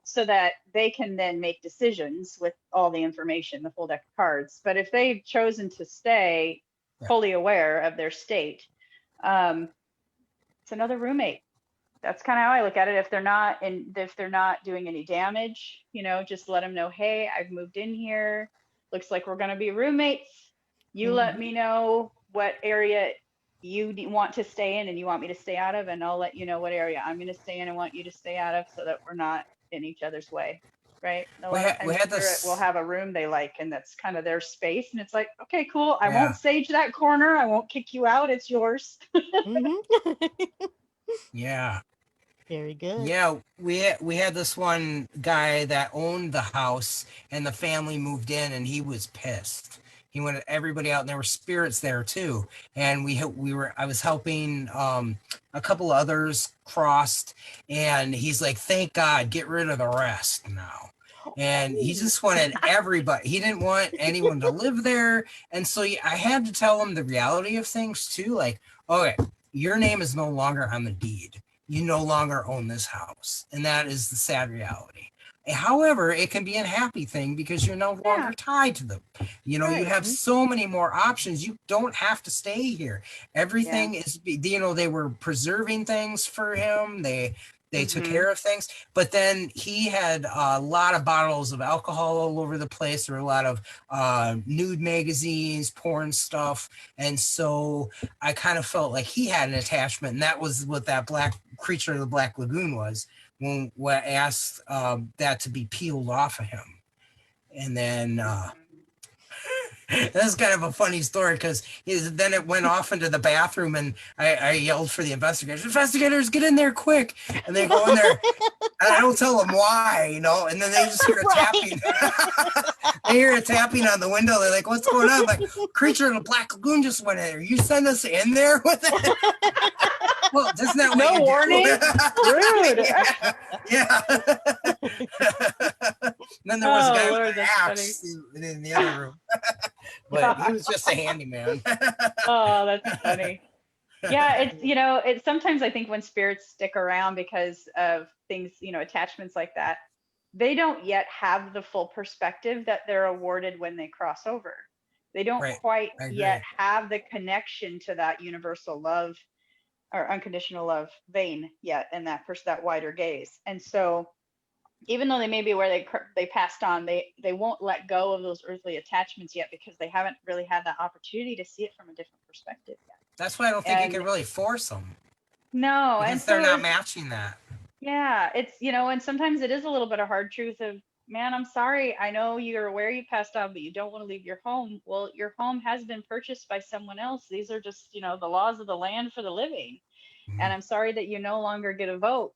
So that they can then make decisions with all the information, the full deck of cards. But if they've chosen to stay fully aware of their state, it's another roommate. That's kind of how I look at it. If they're not doing any damage, you know, just let them know, hey, I've moved in here. Looks like we're going to be roommates. You let me know what area you want to stay in and you want me to stay out of, and I'll let you know what area I'm going to stay in and want you to stay out of, so that we're not in each other's way, right? A lot of times spirit will have a room they like, and that's kind of their space, and it's like, okay, cool. I won't sage that corner. I won't kick you out. It's yours. Yeah. Very good. Yeah, we had this one guy that owned the house, and the family moved in, and he was pissed. He wanted everybody out, and there were spirits there too. And I was helping a couple others crossed, and he's like, "Thank God, get rid of the rest now." And he just wanted everybody. He didn't want anyone to live there, and so I had to tell him the reality of things too. Like, okay, your name is no longer on the deed. You no longer own this house. And that is the sad reality. However, it can be a happy thing because you're no longer tied to them. You Right. have so many more options. You don't have to stay here. Everything is, they were preserving things for him. They took care of things, but then he had a lot of bottles of alcohol all over the place. There were a lot of nude magazines, porn stuff. And so I kind of felt like he had an attachment, and that was what that black creature of the Black Lagoon was when I asked that to be peeled off of him. And then that's kind of a funny story because then it went off into the bathroom, and I yelled for the investigators. Investigators, get in there quick! And they go in there, and I don't tell them why, and then they just hear a tapping. They hear a tapping on the window. They're like, "What's going on?" I'm like, "Creature in the Black Lagoon just went in there. You send us in there with it?" Well, isn't that No what you warning? do? Rude. Yeah. Then there was a guy Lord, with an that's axe in the other room. But he was just a handyman. Oh, that's funny. Yeah, it's sometimes I think when spirits stick around because of things, attachments like that, they don't yet have the full perspective that they're awarded when they cross over. They don't Right. quite I agree. yet have the connection to that universal love or unconditional love vein yet, and that wider gaze. And so even though they may be where they passed on, they won't let go of those earthly attachments yet because they haven't really had that opportunity to see it from a different perspective yet. That's why I don't think you can really force them. No, because and they're so not matching that. yeah, it's and sometimes it is a little bit of hard truth of, man, I'm sorry, I know you're aware you passed on, but you don't want to leave your home. Well, your home has been purchased by someone else. These are just the laws of the land for the living, and I'm sorry that you no longer get a vote.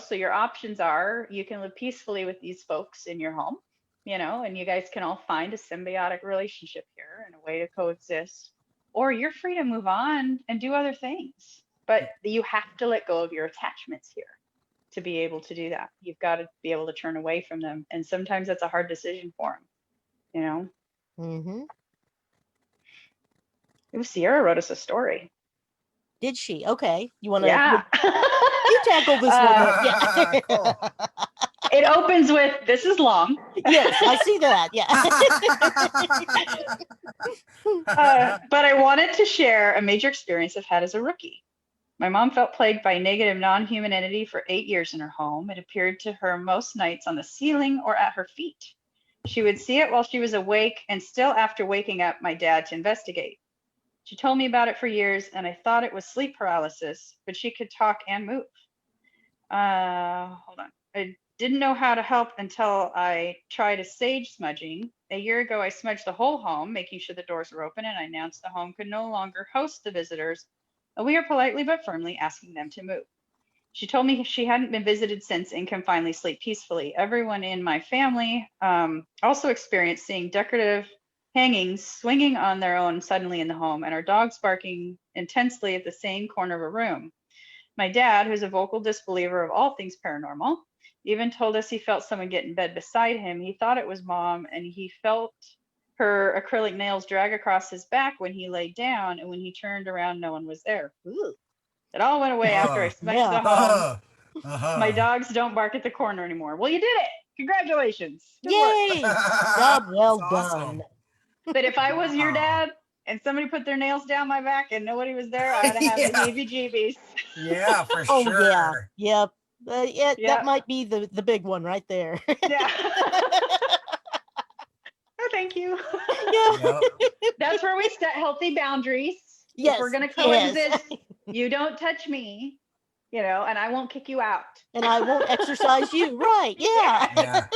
So your options are you can live peacefully with these folks in your home, and you guys can all find a symbiotic relationship here and a way to coexist, or you're free to move on and do other things. But you have to let go of your attachments here to be able to do that. You've got to be able to turn away from them. And sometimes that's a hard decision for them, Mm-hmm. Sierra wrote us a story. Did she? Okay. You want to? Yeah. You tackle this one. Yeah. Cool. It opens with, "This is long." Yes, I see that. Yeah. But I wanted to share a major experience I've had as a rookie. My mom felt plagued by a negative non-human entity for 8 years in her home. It appeared to her most nights on the ceiling or at her feet. She would see it while she was awake and still after waking up my dad to investigate. She told me about it for years, and I thought it was sleep paralysis, but she could talk and move. Hold on. I didn't know how to help until I tried a sage smudging. A year ago, I smudged the whole home, making sure the doors were open, and I announced the home could no longer host the visitors, and we are politely but firmly asking them to move. She told me she hadn't been visited since and can finally sleep peacefully. Everyone in my family also experienced seeing decorative hangings swinging on their own suddenly in the home, and our dogs barking intensely at the same corner of a room. My dad, who's a vocal disbeliever of all things paranormal, even told us he felt someone get in bed beside him. He thought it was Mom, and he felt her acrylic nails drag across his back when he laid down, and when he turned around, no one was there. Ooh. It all went away after I smudged the home. My dogs don't bark at the corner anymore. Well, you did it. Congratulations. Good Yay! work. Job well That's done. awesome. But if I was your dad and somebody put their nails down my back and nobody was there, I'd have the heebie-jeebies. Yeah, for Oh sure. yeah. Yep. Yeah, Yep. that might be the big one right there. Yeah. Oh, thank you. Yeah. Yep. That's where we set healthy boundaries. Yes. If we're going to coexist, you don't touch me, and I won't kick you out. And I won't exercise you. Right. Yeah. Yeah.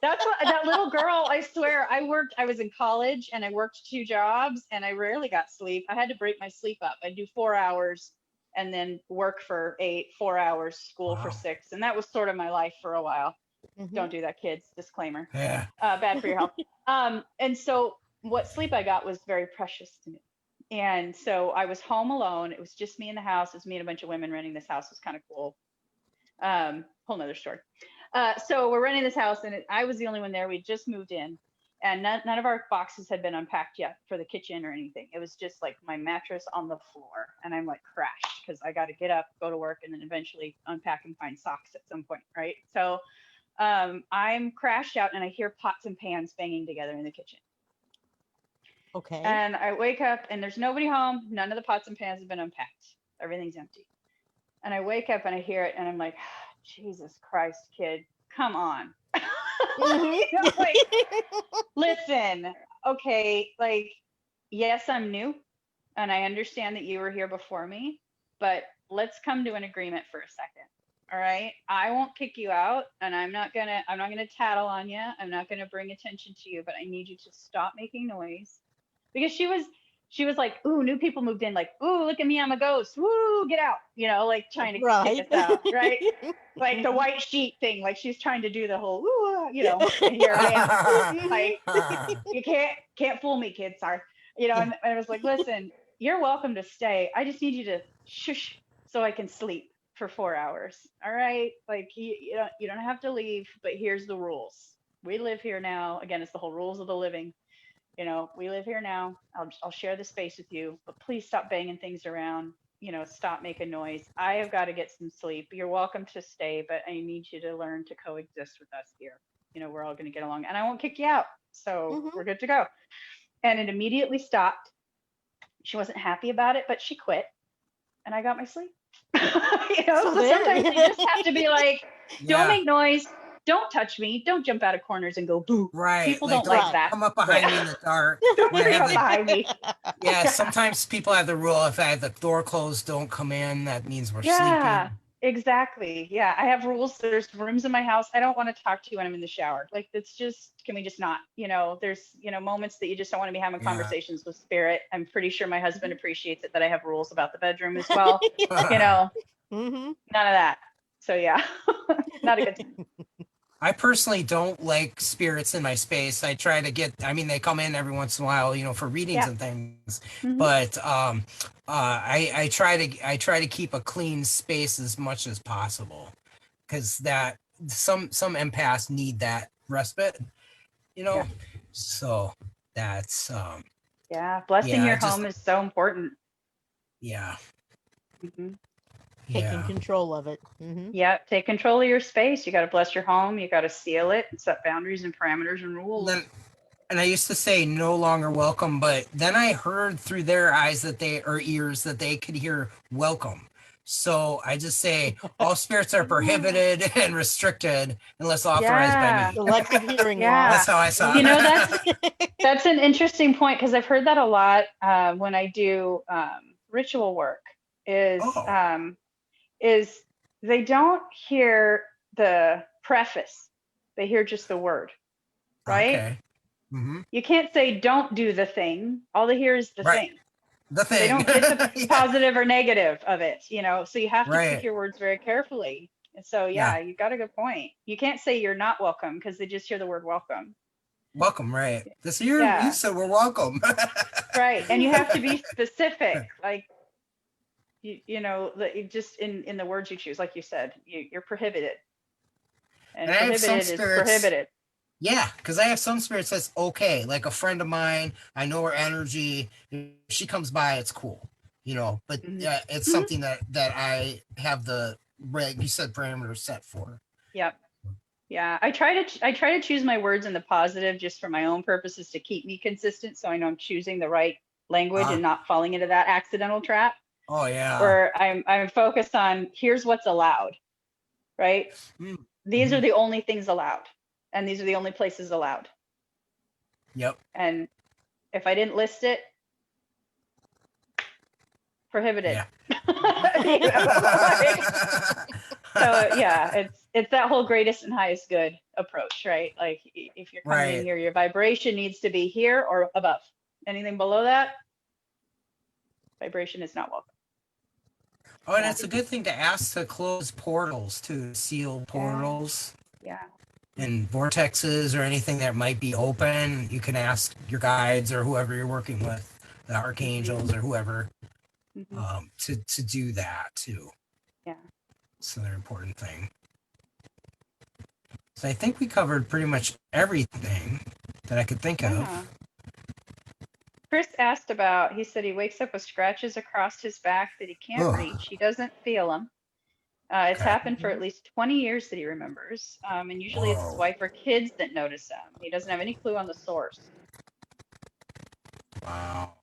That's what that little girl, I swear, I was in college and I worked 2 jobs and I rarely got sleep. I had to break my sleep up. I'd do 4 hours and then work for 8, 4 hours, school for Wow. 6. And that was sort of my life for a while. Mhm. Don't do that, kids. Disclaimer. Yeah. Bad for your health. And so what sleep I got was very precious to me. And so I was home alone. It was just me in the house. It was me and a bunch of women renting this house. It was kind of cool. Whole nother story. So we're renting this house, and I was the only one there. We just moved in, and none of our boxes had been unpacked yet for the kitchen or anything. It was just like my mattress on the floor, and I'm like crashed because I got to get up, go to work, and then eventually unpack and find socks at some point, right? So I'm crashed out, and I hear pots and pans banging together in the kitchen. Okay. And I wake up, and there's nobody home. None of the pots and pans have been unpacked. Everything's empty. And I wake up and I hear it, and I'm like, Jesus Christ, kid, come on. You know, like, listen, okay, like, yes, I'm new, and I understand that you were here before me, but let's come to an agreement for a second. All right, I won't kick you out, and I'm not gonna tattle on you. I'm not gonna bring attention to you, but I need you to stop making noise, because she was like, ooh, new people moved in, like, ooh, look at me, I'm a ghost, woo, get out, you know, like trying to kick us out, right? Like the white sheet thing, like she's trying to do the whole, ooh, you know, and here I am, like, you can't fool me, kid, sorry, you know. And I was like, listen, you're welcome to stay. I just need you to shush so I can sleep for 4 hours, all right? Like, you don't have to leave, but here's the rules. We live here now. Again, it's the whole rules of the living. You know, we live here now. I'll share the space with you, but please stop banging things around. You know, stop making noise. I have got to get some sleep. You're welcome to stay, but I need you to learn to coexist with us here. You know, we're all going to get along, and I won't kick you out. So we're good to go. And it immediately stopped. She wasn't happy about it, but she quit, and I got my sleep. You know, so sometimes you just have to be like, don't make noise. Don't touch me. Don't jump out of corners and go boo. Right. People don't like that. Come up behind me in the dark. Don't creep up behind me. Yeah, sometimes people have the rule, if I have the door closed, don't come in. That means we're sleeping. Exactly. Yeah, I have rules. There's rooms in my house I don't want to talk to you when I'm in the shower. Like, it's just, can we just not? You know, there's, you know, moments that you just don't want to be having conversations with spirit. I'm pretty sure my husband appreciates it that I have rules about the bedroom as well. You know, none of that. So yeah, not a good thing. I personally don't like spirits in my space. I try to get, I mean, they come in every once in a while, you know, for readings and things, but I try to keep a clean space as much as possible, because that some empaths need that respite, you know. So that's blessing your home is so important. Taking control of it. Yeah, take control of your space. You got to bless your home. You got to seal it and set boundaries and parameters and rules. And I used to say no longer welcome, but then I heard through their eyes ears that they could hear welcome. So I just say all spirits are prohibited and restricted unless authorized by me. Selective hearing loss. That's how I saw it. You know, that's an interesting point, because I've heard that a lot when I do ritual work. Is they don't hear the preface, they hear just the word, right? Okay. You can't say don't do the thing. All they hear is the thing. The thing. They don't get the positive or negative of it, you know. So you have to pick your words very carefully. And so you got a good point. You can't say you're not welcome, because they just hear the word welcome. Welcome, right? This year you said we're welcome. Right, and you have to be specific, like. You know, just in the words you choose, like you said, you're prohibited, and prohibited is prohibited. Yeah, because I have some spirits that's okay, like a friend of mine. I know her energy. If she comes by, it's cool, you know. But it's something that I have the you said parameters set for. Yep. Yeah, I try to choose my words in the positive, just for my own purposes, to keep me consistent, so I know I'm choosing the right language and not falling into that accidental trap. Oh yeah. Where I'm focused on, here's what's allowed, right? These are the only things allowed, and these are the only places allowed. Yep. And if I didn't list it, prohibited. Yeah. You know, so yeah, it's that whole greatest and highest good approach, right? Like, if you're coming in here, your vibration needs to be here or above. Anything below that, vibration is not welcome. Oh, and it's a good thing to ask to close portals, to seal portals Yeah. and vortexes or anything that might be open. You can ask your guides or whoever you're working with, the archangels or whoever, to do that too. Yeah. It's another important thing. So I think we covered pretty much everything that I could think of. Chris asked about, he said he wakes up with scratches across his back that he can't reach. He doesn't feel them. It's happened for at least 20 years that he remembers. And usually it's his wife or kids that notice them. He doesn't have any clue on the source. Wow.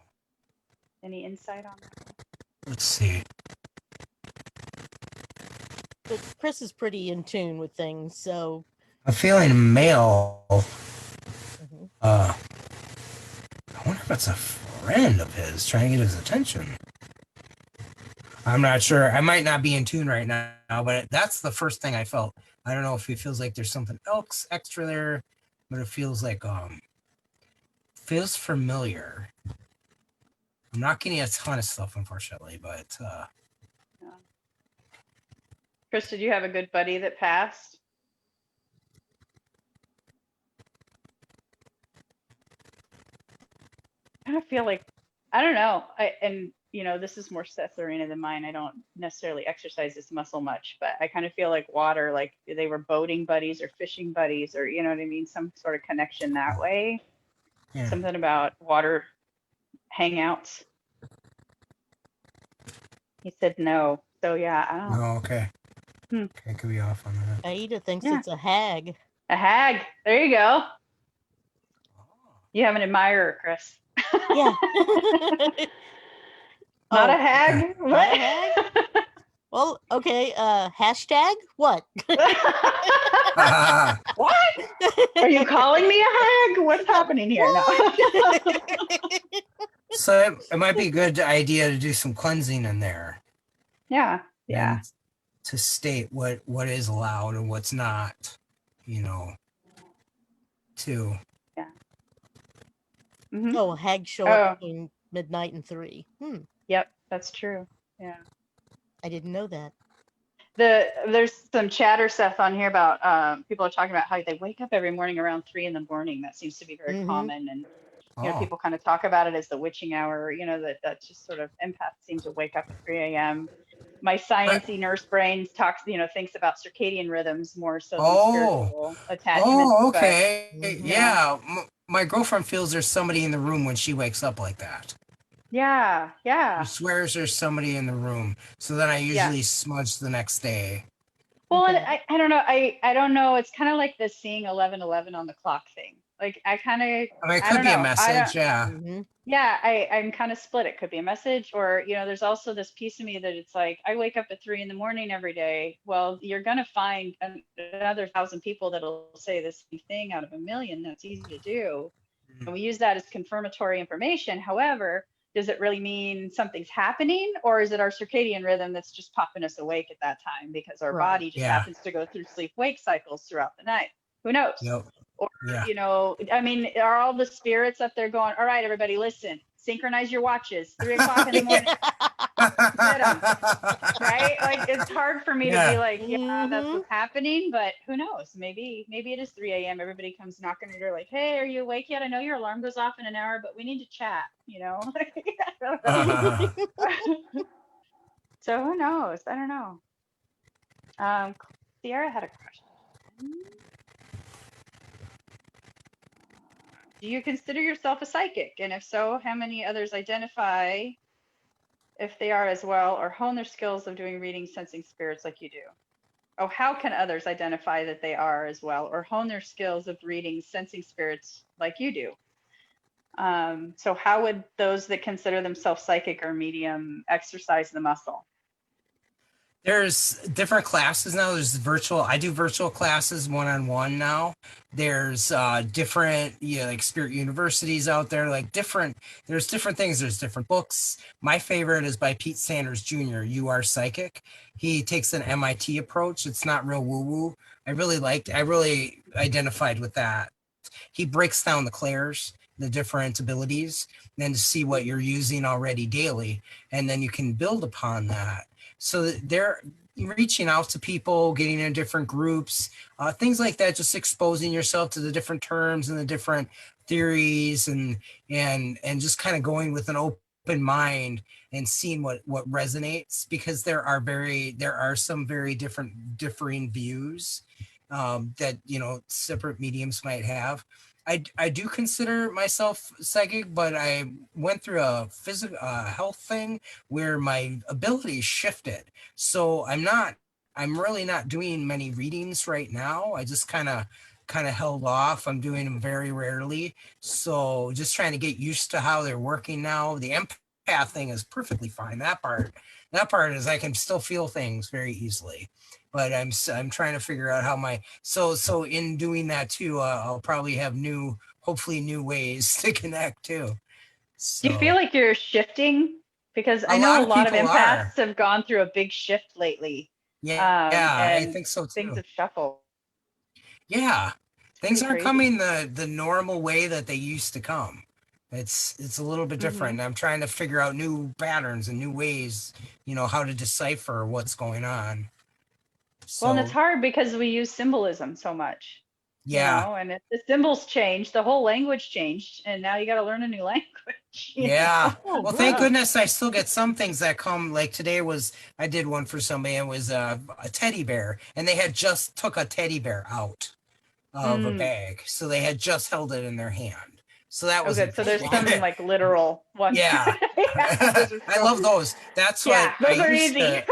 Any insight on that? Let's see. But Chris is pretty in tune with things, so. I'm feeling male. I wonder if it's a friend of his trying to get his attention. I'm not sure. I might not be in tune right now, but that's the first thing I felt. I don't know if it feels like there's something else extra there, but it feels like feels familiar. I'm not getting a ton of stuff, unfortunately, but Chris, did you have a good buddy that passed? I kind of feel like, I don't know. This is more Seth's arena than mine. I don't necessarily exercise this muscle much, but I kind of feel like water, like they were boating buddies or fishing buddies, or you know what I mean? Some sort of connection that way. Yeah. Something about water hangouts. He said no. So yeah, I don't know. Oh, okay. Okay, could be off on that. Aida thinks it's a hag. A hag. There you go. You have an admirer, Chris. Yeah. Not a hag? Okay. What? Not a hag? Well, okay. Hashtag what? What? Are you calling me a hag? What's happening here? No. So it might be a good idea to do some cleansing in there. Yeah. Yeah. And to state what is allowed and what's not, too. Yeah. Oh, hags show up between midnight and 3. Yep, that's true. Yeah. I didn't know that. There's some chatter, Seth, on here about people are talking about how they wake up every morning around 3 in the morning. That seems to be very common, and people kind of talk about it as the witching hour. That's just sort of empaths seem to wake up at 3 a.m. My sciencey nurse brain thinks about circadian rhythms more so than spiritual attachments. Oh, okay. But, yeah. My girlfriend feels there's somebody in the room when she wakes up like that. Yeah. She swears there's somebody in the room. So then I usually smudge the next day. Well, and I don't know. I don't know. It's kind of like the seeing 11:11 on the clock thing. Like it could be a message. Yeah. Yeah, I'm kind of split. It could be a message, or there's also this piece of me that it's like I wake up at 3 in the morning every day. Well, you're gonna find another 1,000 people that'll say the same thing out of a million. That's easy to do, and we use that as confirmatory information. However, does it really mean something's happening, or is it our circadian rhythm that's just popping us awake at that time because our body just happens to go through sleep-wake cycles throughout the night? Who knows? Nope. Or, are all the spirits up there going, all right, everybody, listen, synchronize your watches, 3 o'clock in the morning. Right? Like, it's hard for me to be like, that's what's happening, but who knows? Maybe it is 3 a.m. Everybody comes knocking on your door like, hey, are you awake yet? I know your alarm goes off in an hour, but we need to chat, So who knows? I don't know. Sierra had a question. Do you consider yourself a psychic? And if so, how many others identify if they are as well, or hone their skills of doing readings, sensing spirits like you do? Oh, how can others identify that they are as well, or hone their skills of reading, sensing spirits like you do? So how would those that consider themselves psychic or medium exercise the muscle? There's different classes now. There's virtual. I do virtual classes one-on-one now. There's different, like spirit universities out there. There's different things. There's different books. My favorite is by Pete Sanders Jr. You Are Psychic. He takes an MIT approach. It's not real woo-woo. I really identified with that. He breaks down the clairs. different abilities, and to see what you're using already daily, and then you can build upon that. So that they're reaching out to people, getting in different groups, things like that, just exposing yourself to the different terms and the different theories, and just kind of going with an open mind and seeing what resonates, because there are some very differing views that separate mediums might have. I do consider myself psychic, but I went through a physical health thing where my abilities shifted. So I'm really not doing many readings right now. I just kind of held off. I'm doing them very rarely. So just trying to get used to how they're working now. The empath thing is perfectly fine. That part is I can still feel things very easily. But I'm trying to figure out how so in doing that too, I'll probably have hopefully new ways to connect too. So Do you feel like you're shifting? Because I a know lot a of lot of people empaths are. have gone through a big shift lately. Yeah, I And think so things too. have shuffled. Yeah, things Pretty aren't crazy. coming the normal way that they used to come. It's a little bit different. I'm trying to figure out new patterns and new ways, how to decipher what's going on. Well, and it's So hard because we use symbolism so much, yeah, and if the symbols change, the whole language changed, and now you got to learn a new language, yeah. Oh, Well, thank wow. goodness I still get some things that come. Like today I did one for somebody. It was a teddy bear, and they had just took a teddy bear out of a Mm. bag, so they had just held it in their hand. So that Oh, was good. So there's interesting. some like literal ones. Yeah. Yeah, those are I cool. love those. That's Yeah, what I those are used easy. to.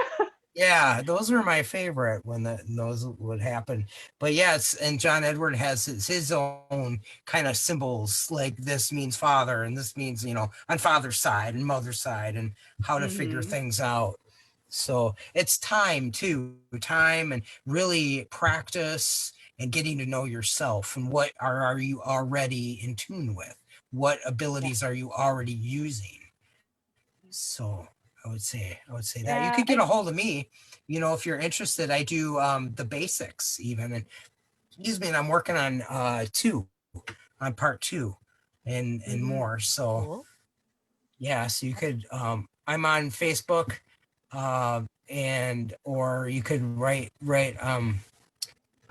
Yeah, those were my favorite when those would happen. But yes, and John Edward has his own kind of symbols, like this means father, and this means, on father's side and mother's side, and how to figure things out. So it's time too, time and really practice and getting to know yourself, and what are you already in tune with? What abilities are you already using? So I would say that you Yeah, could get a hold of me, if you're interested. I do the basics even, and excuse me, and I'm working on part two, and more. So Cool. yeah, so you could I'm on Facebook, and or you could write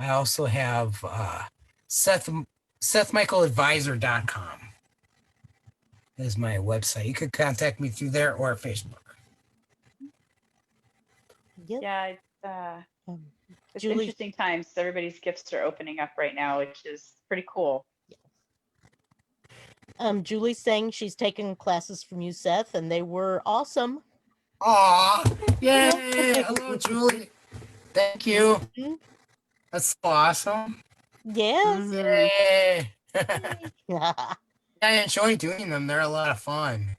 I also have Seth SethMichaelAdvisor.com is my website. You could contact me through there or Facebook. Yep. yeah. Um, It's Julie, interesting times. Everybody's gifts are opening up right now, which is pretty cool. Julie's saying she's taken classes from you, Seth, and they were awesome. Aw, yay! Hello, Julie. Thank you. Mhm. That's so awesome. Yes. Yay! Yeah. I enjoy doing them. They're a lot of fun.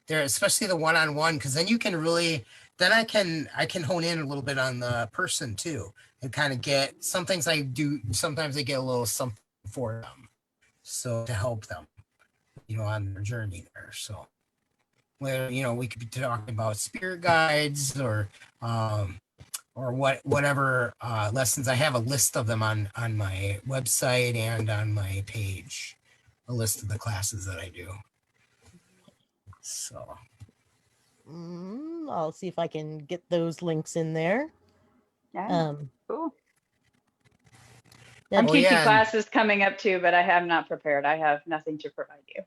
They're especially the one-on-one, because then you can really, then I can hone in a little bit on the person too, and kind of get some things I do. Sometimes I get a little something for them, so to help them, on their journey there. So where we could be talking about spirit guides or whatever lessons. I have a list of them on my website and on my page, a list of the classes that I do. So I'll see if I can get those links in there. Yeah, cool. I'm Then, teaching yeah, classes coming up too, but I have not prepared. I have nothing to provide you.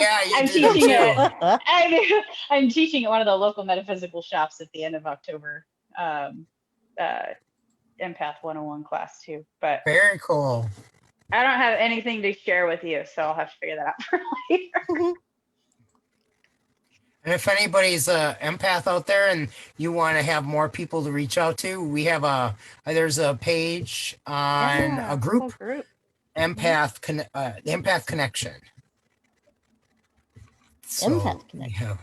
yeah, you I'm do them teaching too. I'm teaching at one of the local metaphysical shops at the end of October. Empath 101 class too, but Very cool. I don't have anything to share with you, so I'll have to figure that out for later. And if anybody's a empath out there and you want to have more people to reach out to, we have there's a page on a group, empath the empath connection. So Empath we Connection. have,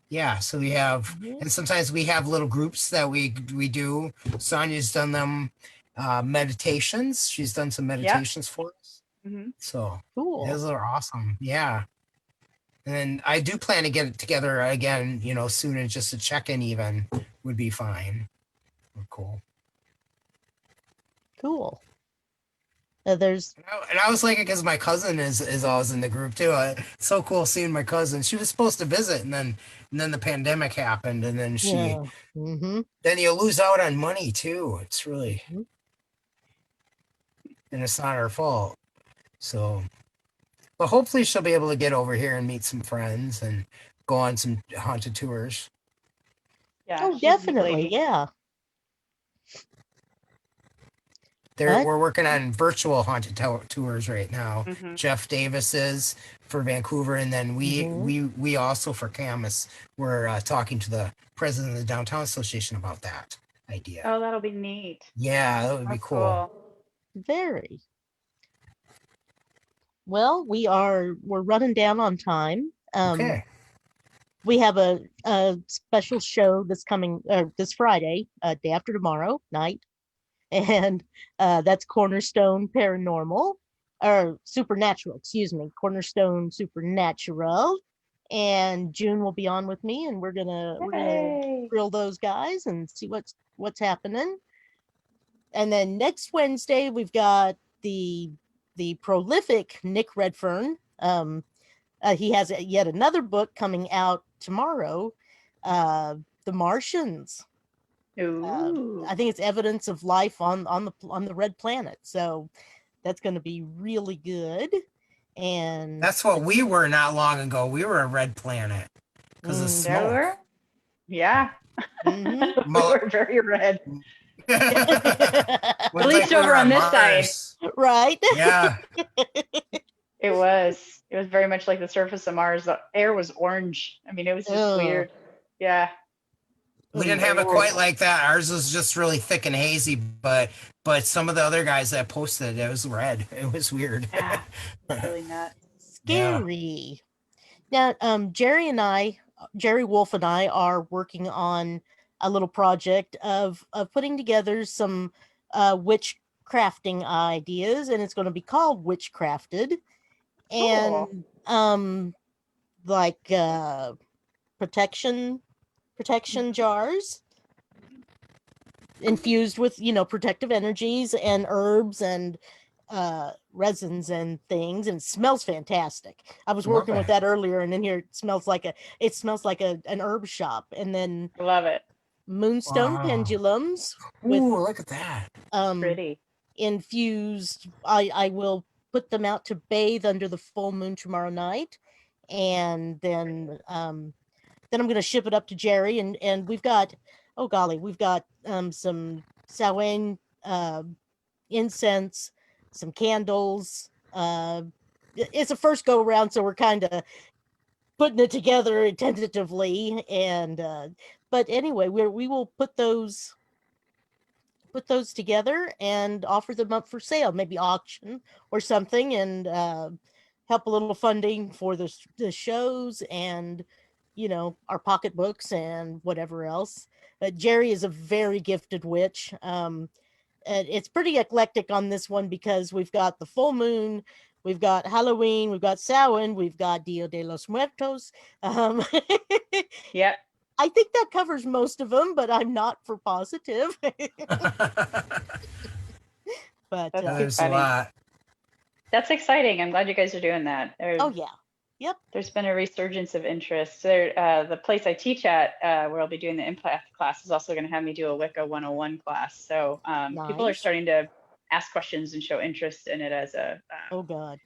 yeah. So we have, and sometimes we have little groups that we do. Sonia's done them, meditations. She's done some meditations for us. So Cool. those are awesome. Yeah. And I do plan to get it together again, soon, and just a check-in even would be fine. Cool. Cool. There's And I was like, because my cousin is always in the group too. It's so cool seeing my cousin. She was supposed to visit, and then the pandemic happened, and then yeah. Mm-hmm. then you lose out on money too. It's really, and it's not her fault. So, but hopefully she'll be able to get over here and meet some friends and go on some haunted tours. Yeah. Oh, she's a neat definitely. lady. Yeah. We're But working on virtual haunted tours right now. Mhm. Jeff Davis is for Vancouver, and then we also for Camas. We're talking to the president of the Downtown Association about that idea. Oh, that'll be neat. Yeah, that would be That's cool. very well. We're running down on time. Okay. We have a special show this Friday, day after tomorrow night, and that's Cornerstone Paranormal or Supernatural. Excuse me, Cornerstone Supernatural. And June will be on with me, and we're gonna Yay. grill those guys and see what's happening. And then next Wednesday we've got the prolific Nick Redfern. He has yet another book coming out tomorrow, The Martians. Ooh. I think it's evidence of life on the red planet. So that's going to be really good. And That's what we were not long ago. We were a red planet because of There smoke. were? Yeah. Mhm. We were very red. At least over on this side. Right. Yeah. It was very much like the surface of Mars. The air was orange. I mean, it was just Ugh. weird. Yeah. We didn't have it quite like that. Ours was just really thick and hazy, but some of the other guys that posted it was red. It was weird. Yeah. Really nuts. Scary. Now, Jerry Wolf and I are working on a little project of putting together some witchcrafting ideas, and it's going to be called Witchcrafted. And like protection jars infused with protective energies and herbs and resins and things, and it smells fantastic. I was working with that earlier, and in here it smells like an herb shop. And then I love it. moonstone pendulums with Ooh, look at that. Pretty. infused. I will put them out to bathe under the full moon tomorrow night, and then I'm going to ship it up to Jerry, and we've got some Samhain incense, some candles. It's a first go around, so we're kind of putting it together tentatively, and but anyway, we will put those together and offer them up for sale, maybe auction or something, and help a little funding for the shows and our pocketbooks and whatever else. Jerry is a very gifted witch. It's pretty eclectic on this one because we've got the full moon, we've got Halloween, we've got Samhain, we've got Dia de los Muertos. Yep. I think that covers most of them, but I'm not for positive. But There's a lot. That's exciting. I'm glad you guys are doing that. oh yeah. Yep. There's been a resurgence of interest. The place I teach at, where I'll be doing the empath class, is also going to have me do a Wicca 101 class. So people are Nice. starting to ask questions and show interest in it as a Oh God.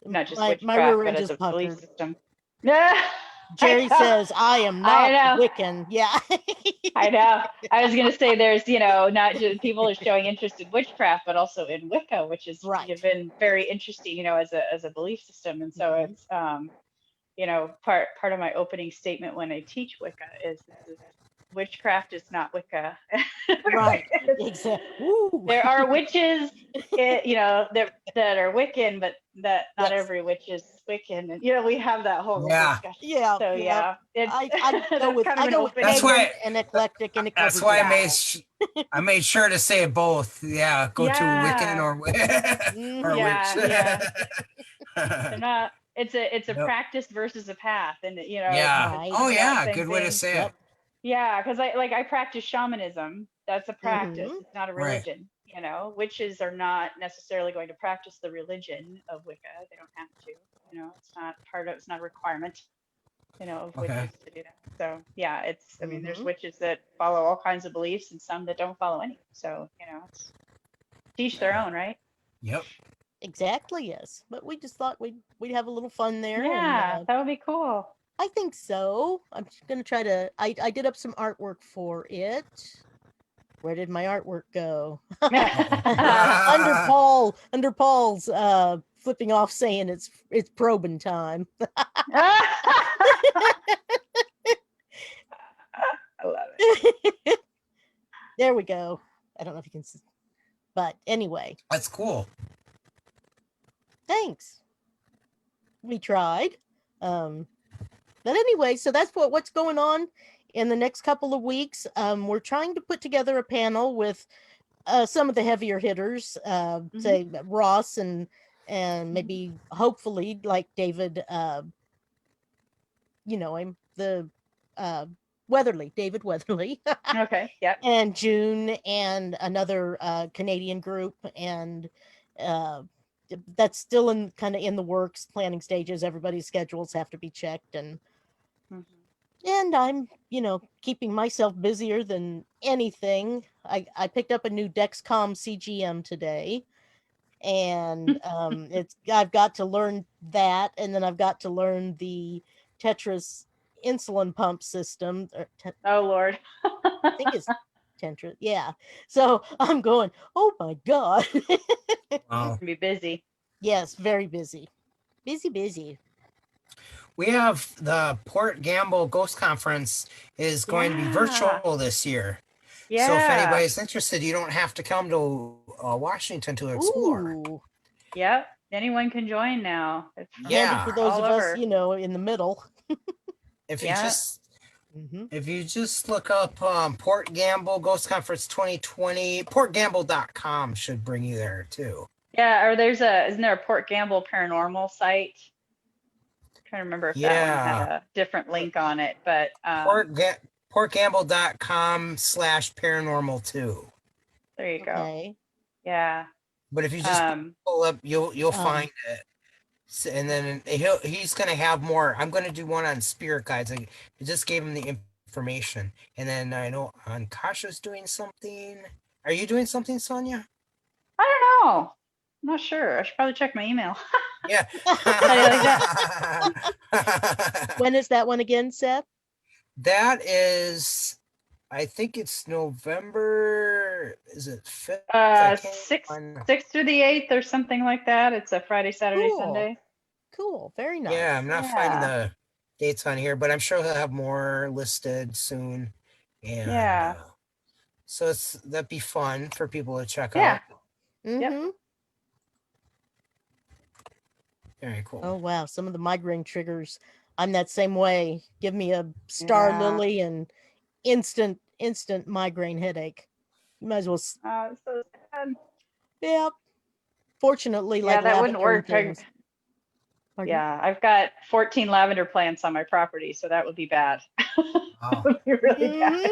not just my witchcraft, rear but end as just a belief puckered. system. Yeah. Jerry says, I am not Wiccan. Yeah. I know. I was going to say there's, not just people are showing interest in witchcraft, but also in Wicca, which has Right. been very interesting, as a belief system. And so it's, part of my opening statement when I teach Wicca is witchcraft is not Wicca. Right. Exactly. There are witches, that are Wiccan, but that not every witch is Wiccan. And, we have that whole discussion. Yeah. So yeah. I go with That's why and eclectic, and it that's covers why it all. I made sure to say both. Yeah, go to Wiccan or yeah, witch. yeah. They're not. It's a practice versus a path, and Yeah. Right. Oh yeah, same good way to thing. say it. Yeah, because I practice shamanism. That's a practice. It's not a Right. religion. You know, witches are not necessarily going to practice the religion of Wicca. They don't have to. You know, it's not part of. It's not a requirement. You know, of Okay. witches to do that. So yeah, it's. I mean, there's Mhm. witches that follow all kinds of beliefs, and some that don't follow any. So you know, it's teach their own, right? Yep. Exactly, yes. But we just thought we'd have a little fun there, and Yeah, that would be cool. I think so. I'm just gonna try to. I did up some artwork for it. Where did my artwork go? Under Paul's flipping off saying it's probing time. I love it. There we go. I don't know if you can see, but anyway, That's cool. thanks. We tried. But anyway, so that's what's going on in the next couple of weeks. We're trying to put together a panel with some of the heavier hitters, say Ross and maybe hopefully like David, you know him, the David Weatherly, Okay. Yep. and June and another Canadian group, and that's still in the works, planning stages. Everybody's schedules have to be checked, and I'm, keeping myself busier than anything. I picked up a new Dexcom CGM today, and I've got to learn that, and then I've got to learn the Tetris insulin pump system. Oh Lord. I think it's Tetris. Yeah. So I'm going, oh my God. Wow. Be busy. Yes, very busy. Busy. We have the Port Gamble Ghost Conference is going to be virtual this year. Yeah. So if anybody's interested, you don't have to come to Washington to explore. Ooh. Yep. Anyone can join now. It's Handy for those all of over. us, in the middle. If you Yeah. just if you just look up Port Gamble Ghost Conference 2020, portgamble.com should bring you there too. Yeah, or isn't there a Port Gamble paranormal site? I'm trying to remember if that one had a different link on it, but portgamble.com/paranormal too. there you go. Okay. Yeah. But if you just pull up, you'll find it. So, and then he's gonna have more. I'm gonna do one on spirit guides. I just gave him the information, and then I know Ankasha's doing something. Are you doing something, Sonia? I don't know. I'm not sure. I should probably check my email. Yeah. When is that one again, Seth? That is, I think it's November. Is it 5th? 6th through the 8th or something like that. It's a Friday, Saturday, Cool. Sunday. Cool. Very nice. Yeah, I'm not finding the dates on here, but I'm sure he'll have more listed soon. And so that'd be fun for people to check out. Mm-hmm. Very cool. Oh wow, some of the migraine triggers. I'm that same way. Give me a star lily and instant migraine headache. You might as well. Oh, so sad. Yep. Fortunately, like that wouldn't work. things. Yeah, I've got 14 lavender plants on my property, so that would be bad. That would be really bad.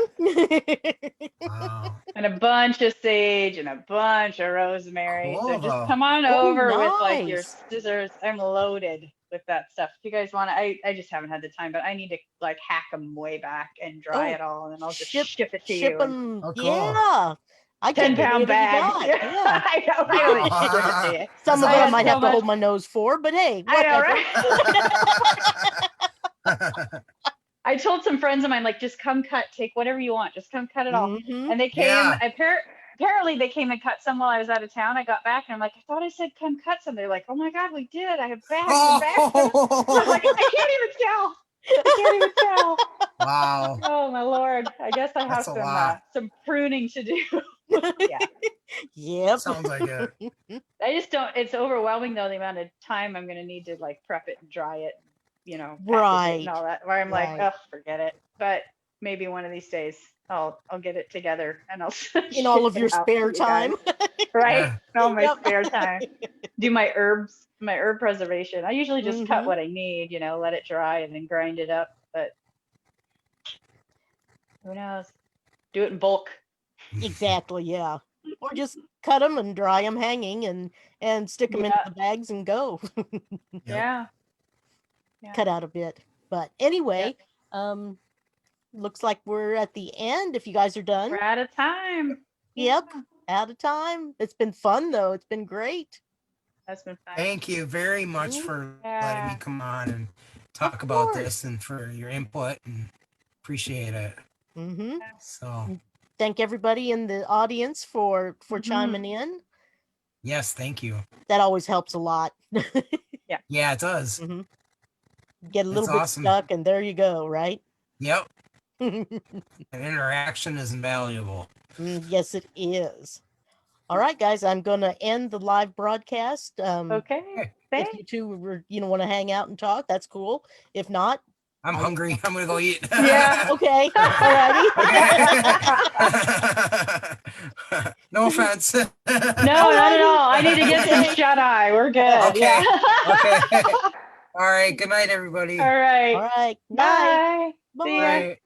Wow. And a bunch of sage and a bunch of rosemary. Cool, So just though. come on over with like your nice. scissors. I'm loaded with that stuff. If you guys want to, I just haven't had the time, but I need to like hack them way back and dry it all, and then I'll just ship it to you. Them. Oh, cool. Yeah. I 10-pound bag. Yeah. I know. I don't need to ship it to you. Some of I them I have might so have to much- hold my nose for, but hey, I know, whatever. right? I told some friends of mine, like, just come cut, take whatever you want, just come cut it all. Mhm. And they came. Yeah. Apparently, they came and cut some while I was out of town. I got back and I'm like, I thought I said come cut some. They're like, oh my God, we did. I have bags and bags. I'm like, I can't even tell. I can't even tell. Wow. Oh my Lord. I guess I have That's a lot. some pruning to do. Yeah. Yep. Sounds like it. I just don't. It's overwhelming though, the amount of time I'm going to need to like prep it and dry it, package it Right. and all that. Where I'm Right. like, oh, forget it. But maybe one of these days I'll get it together and I'll In all of ship your it out spare to you guys. time. Right? Yeah. In all my Yep. spare time. Do my herb preservation. I usually just cut Mhm. what I need, let it dry and then grind it up. But who knows? Do it in bulk. Exactly. Yeah. or just cut them and dry them hanging and stick them into Yeah. the bags and go. Yeah. Yeah. Cut out a bit. But anyway, looks like we're at the end. If you guys are done. We're out of time. Yep. Yeah. Out of time. It's been fun though. It's been great. That's been fun. Thank you very much for letting me Yeah. come on and talk about this and for your input, and appreciate it. Mm-hmm. So Thank everybody in the audience for chiming in. yes, thank you. That always helps a lot. Yeah, it does. Mhm. Get a little That's bit awesome. stuck and there you go, right? Yep. An interaction is invaluable. Yes, it is. All right, guys, I'm going to end the live broadcast. Okay. If Thanks. you two want to hang out and talk, that's cool. If not, I'm hungry. I'm gonna go eat. Yeah. okay. All righty. No offense. No, not at all. I need to get some shut eye. We're good. Okay. Yeah. Okay. All right. Good night, everybody. All right. All right. Night. Bye. See ya. Bye.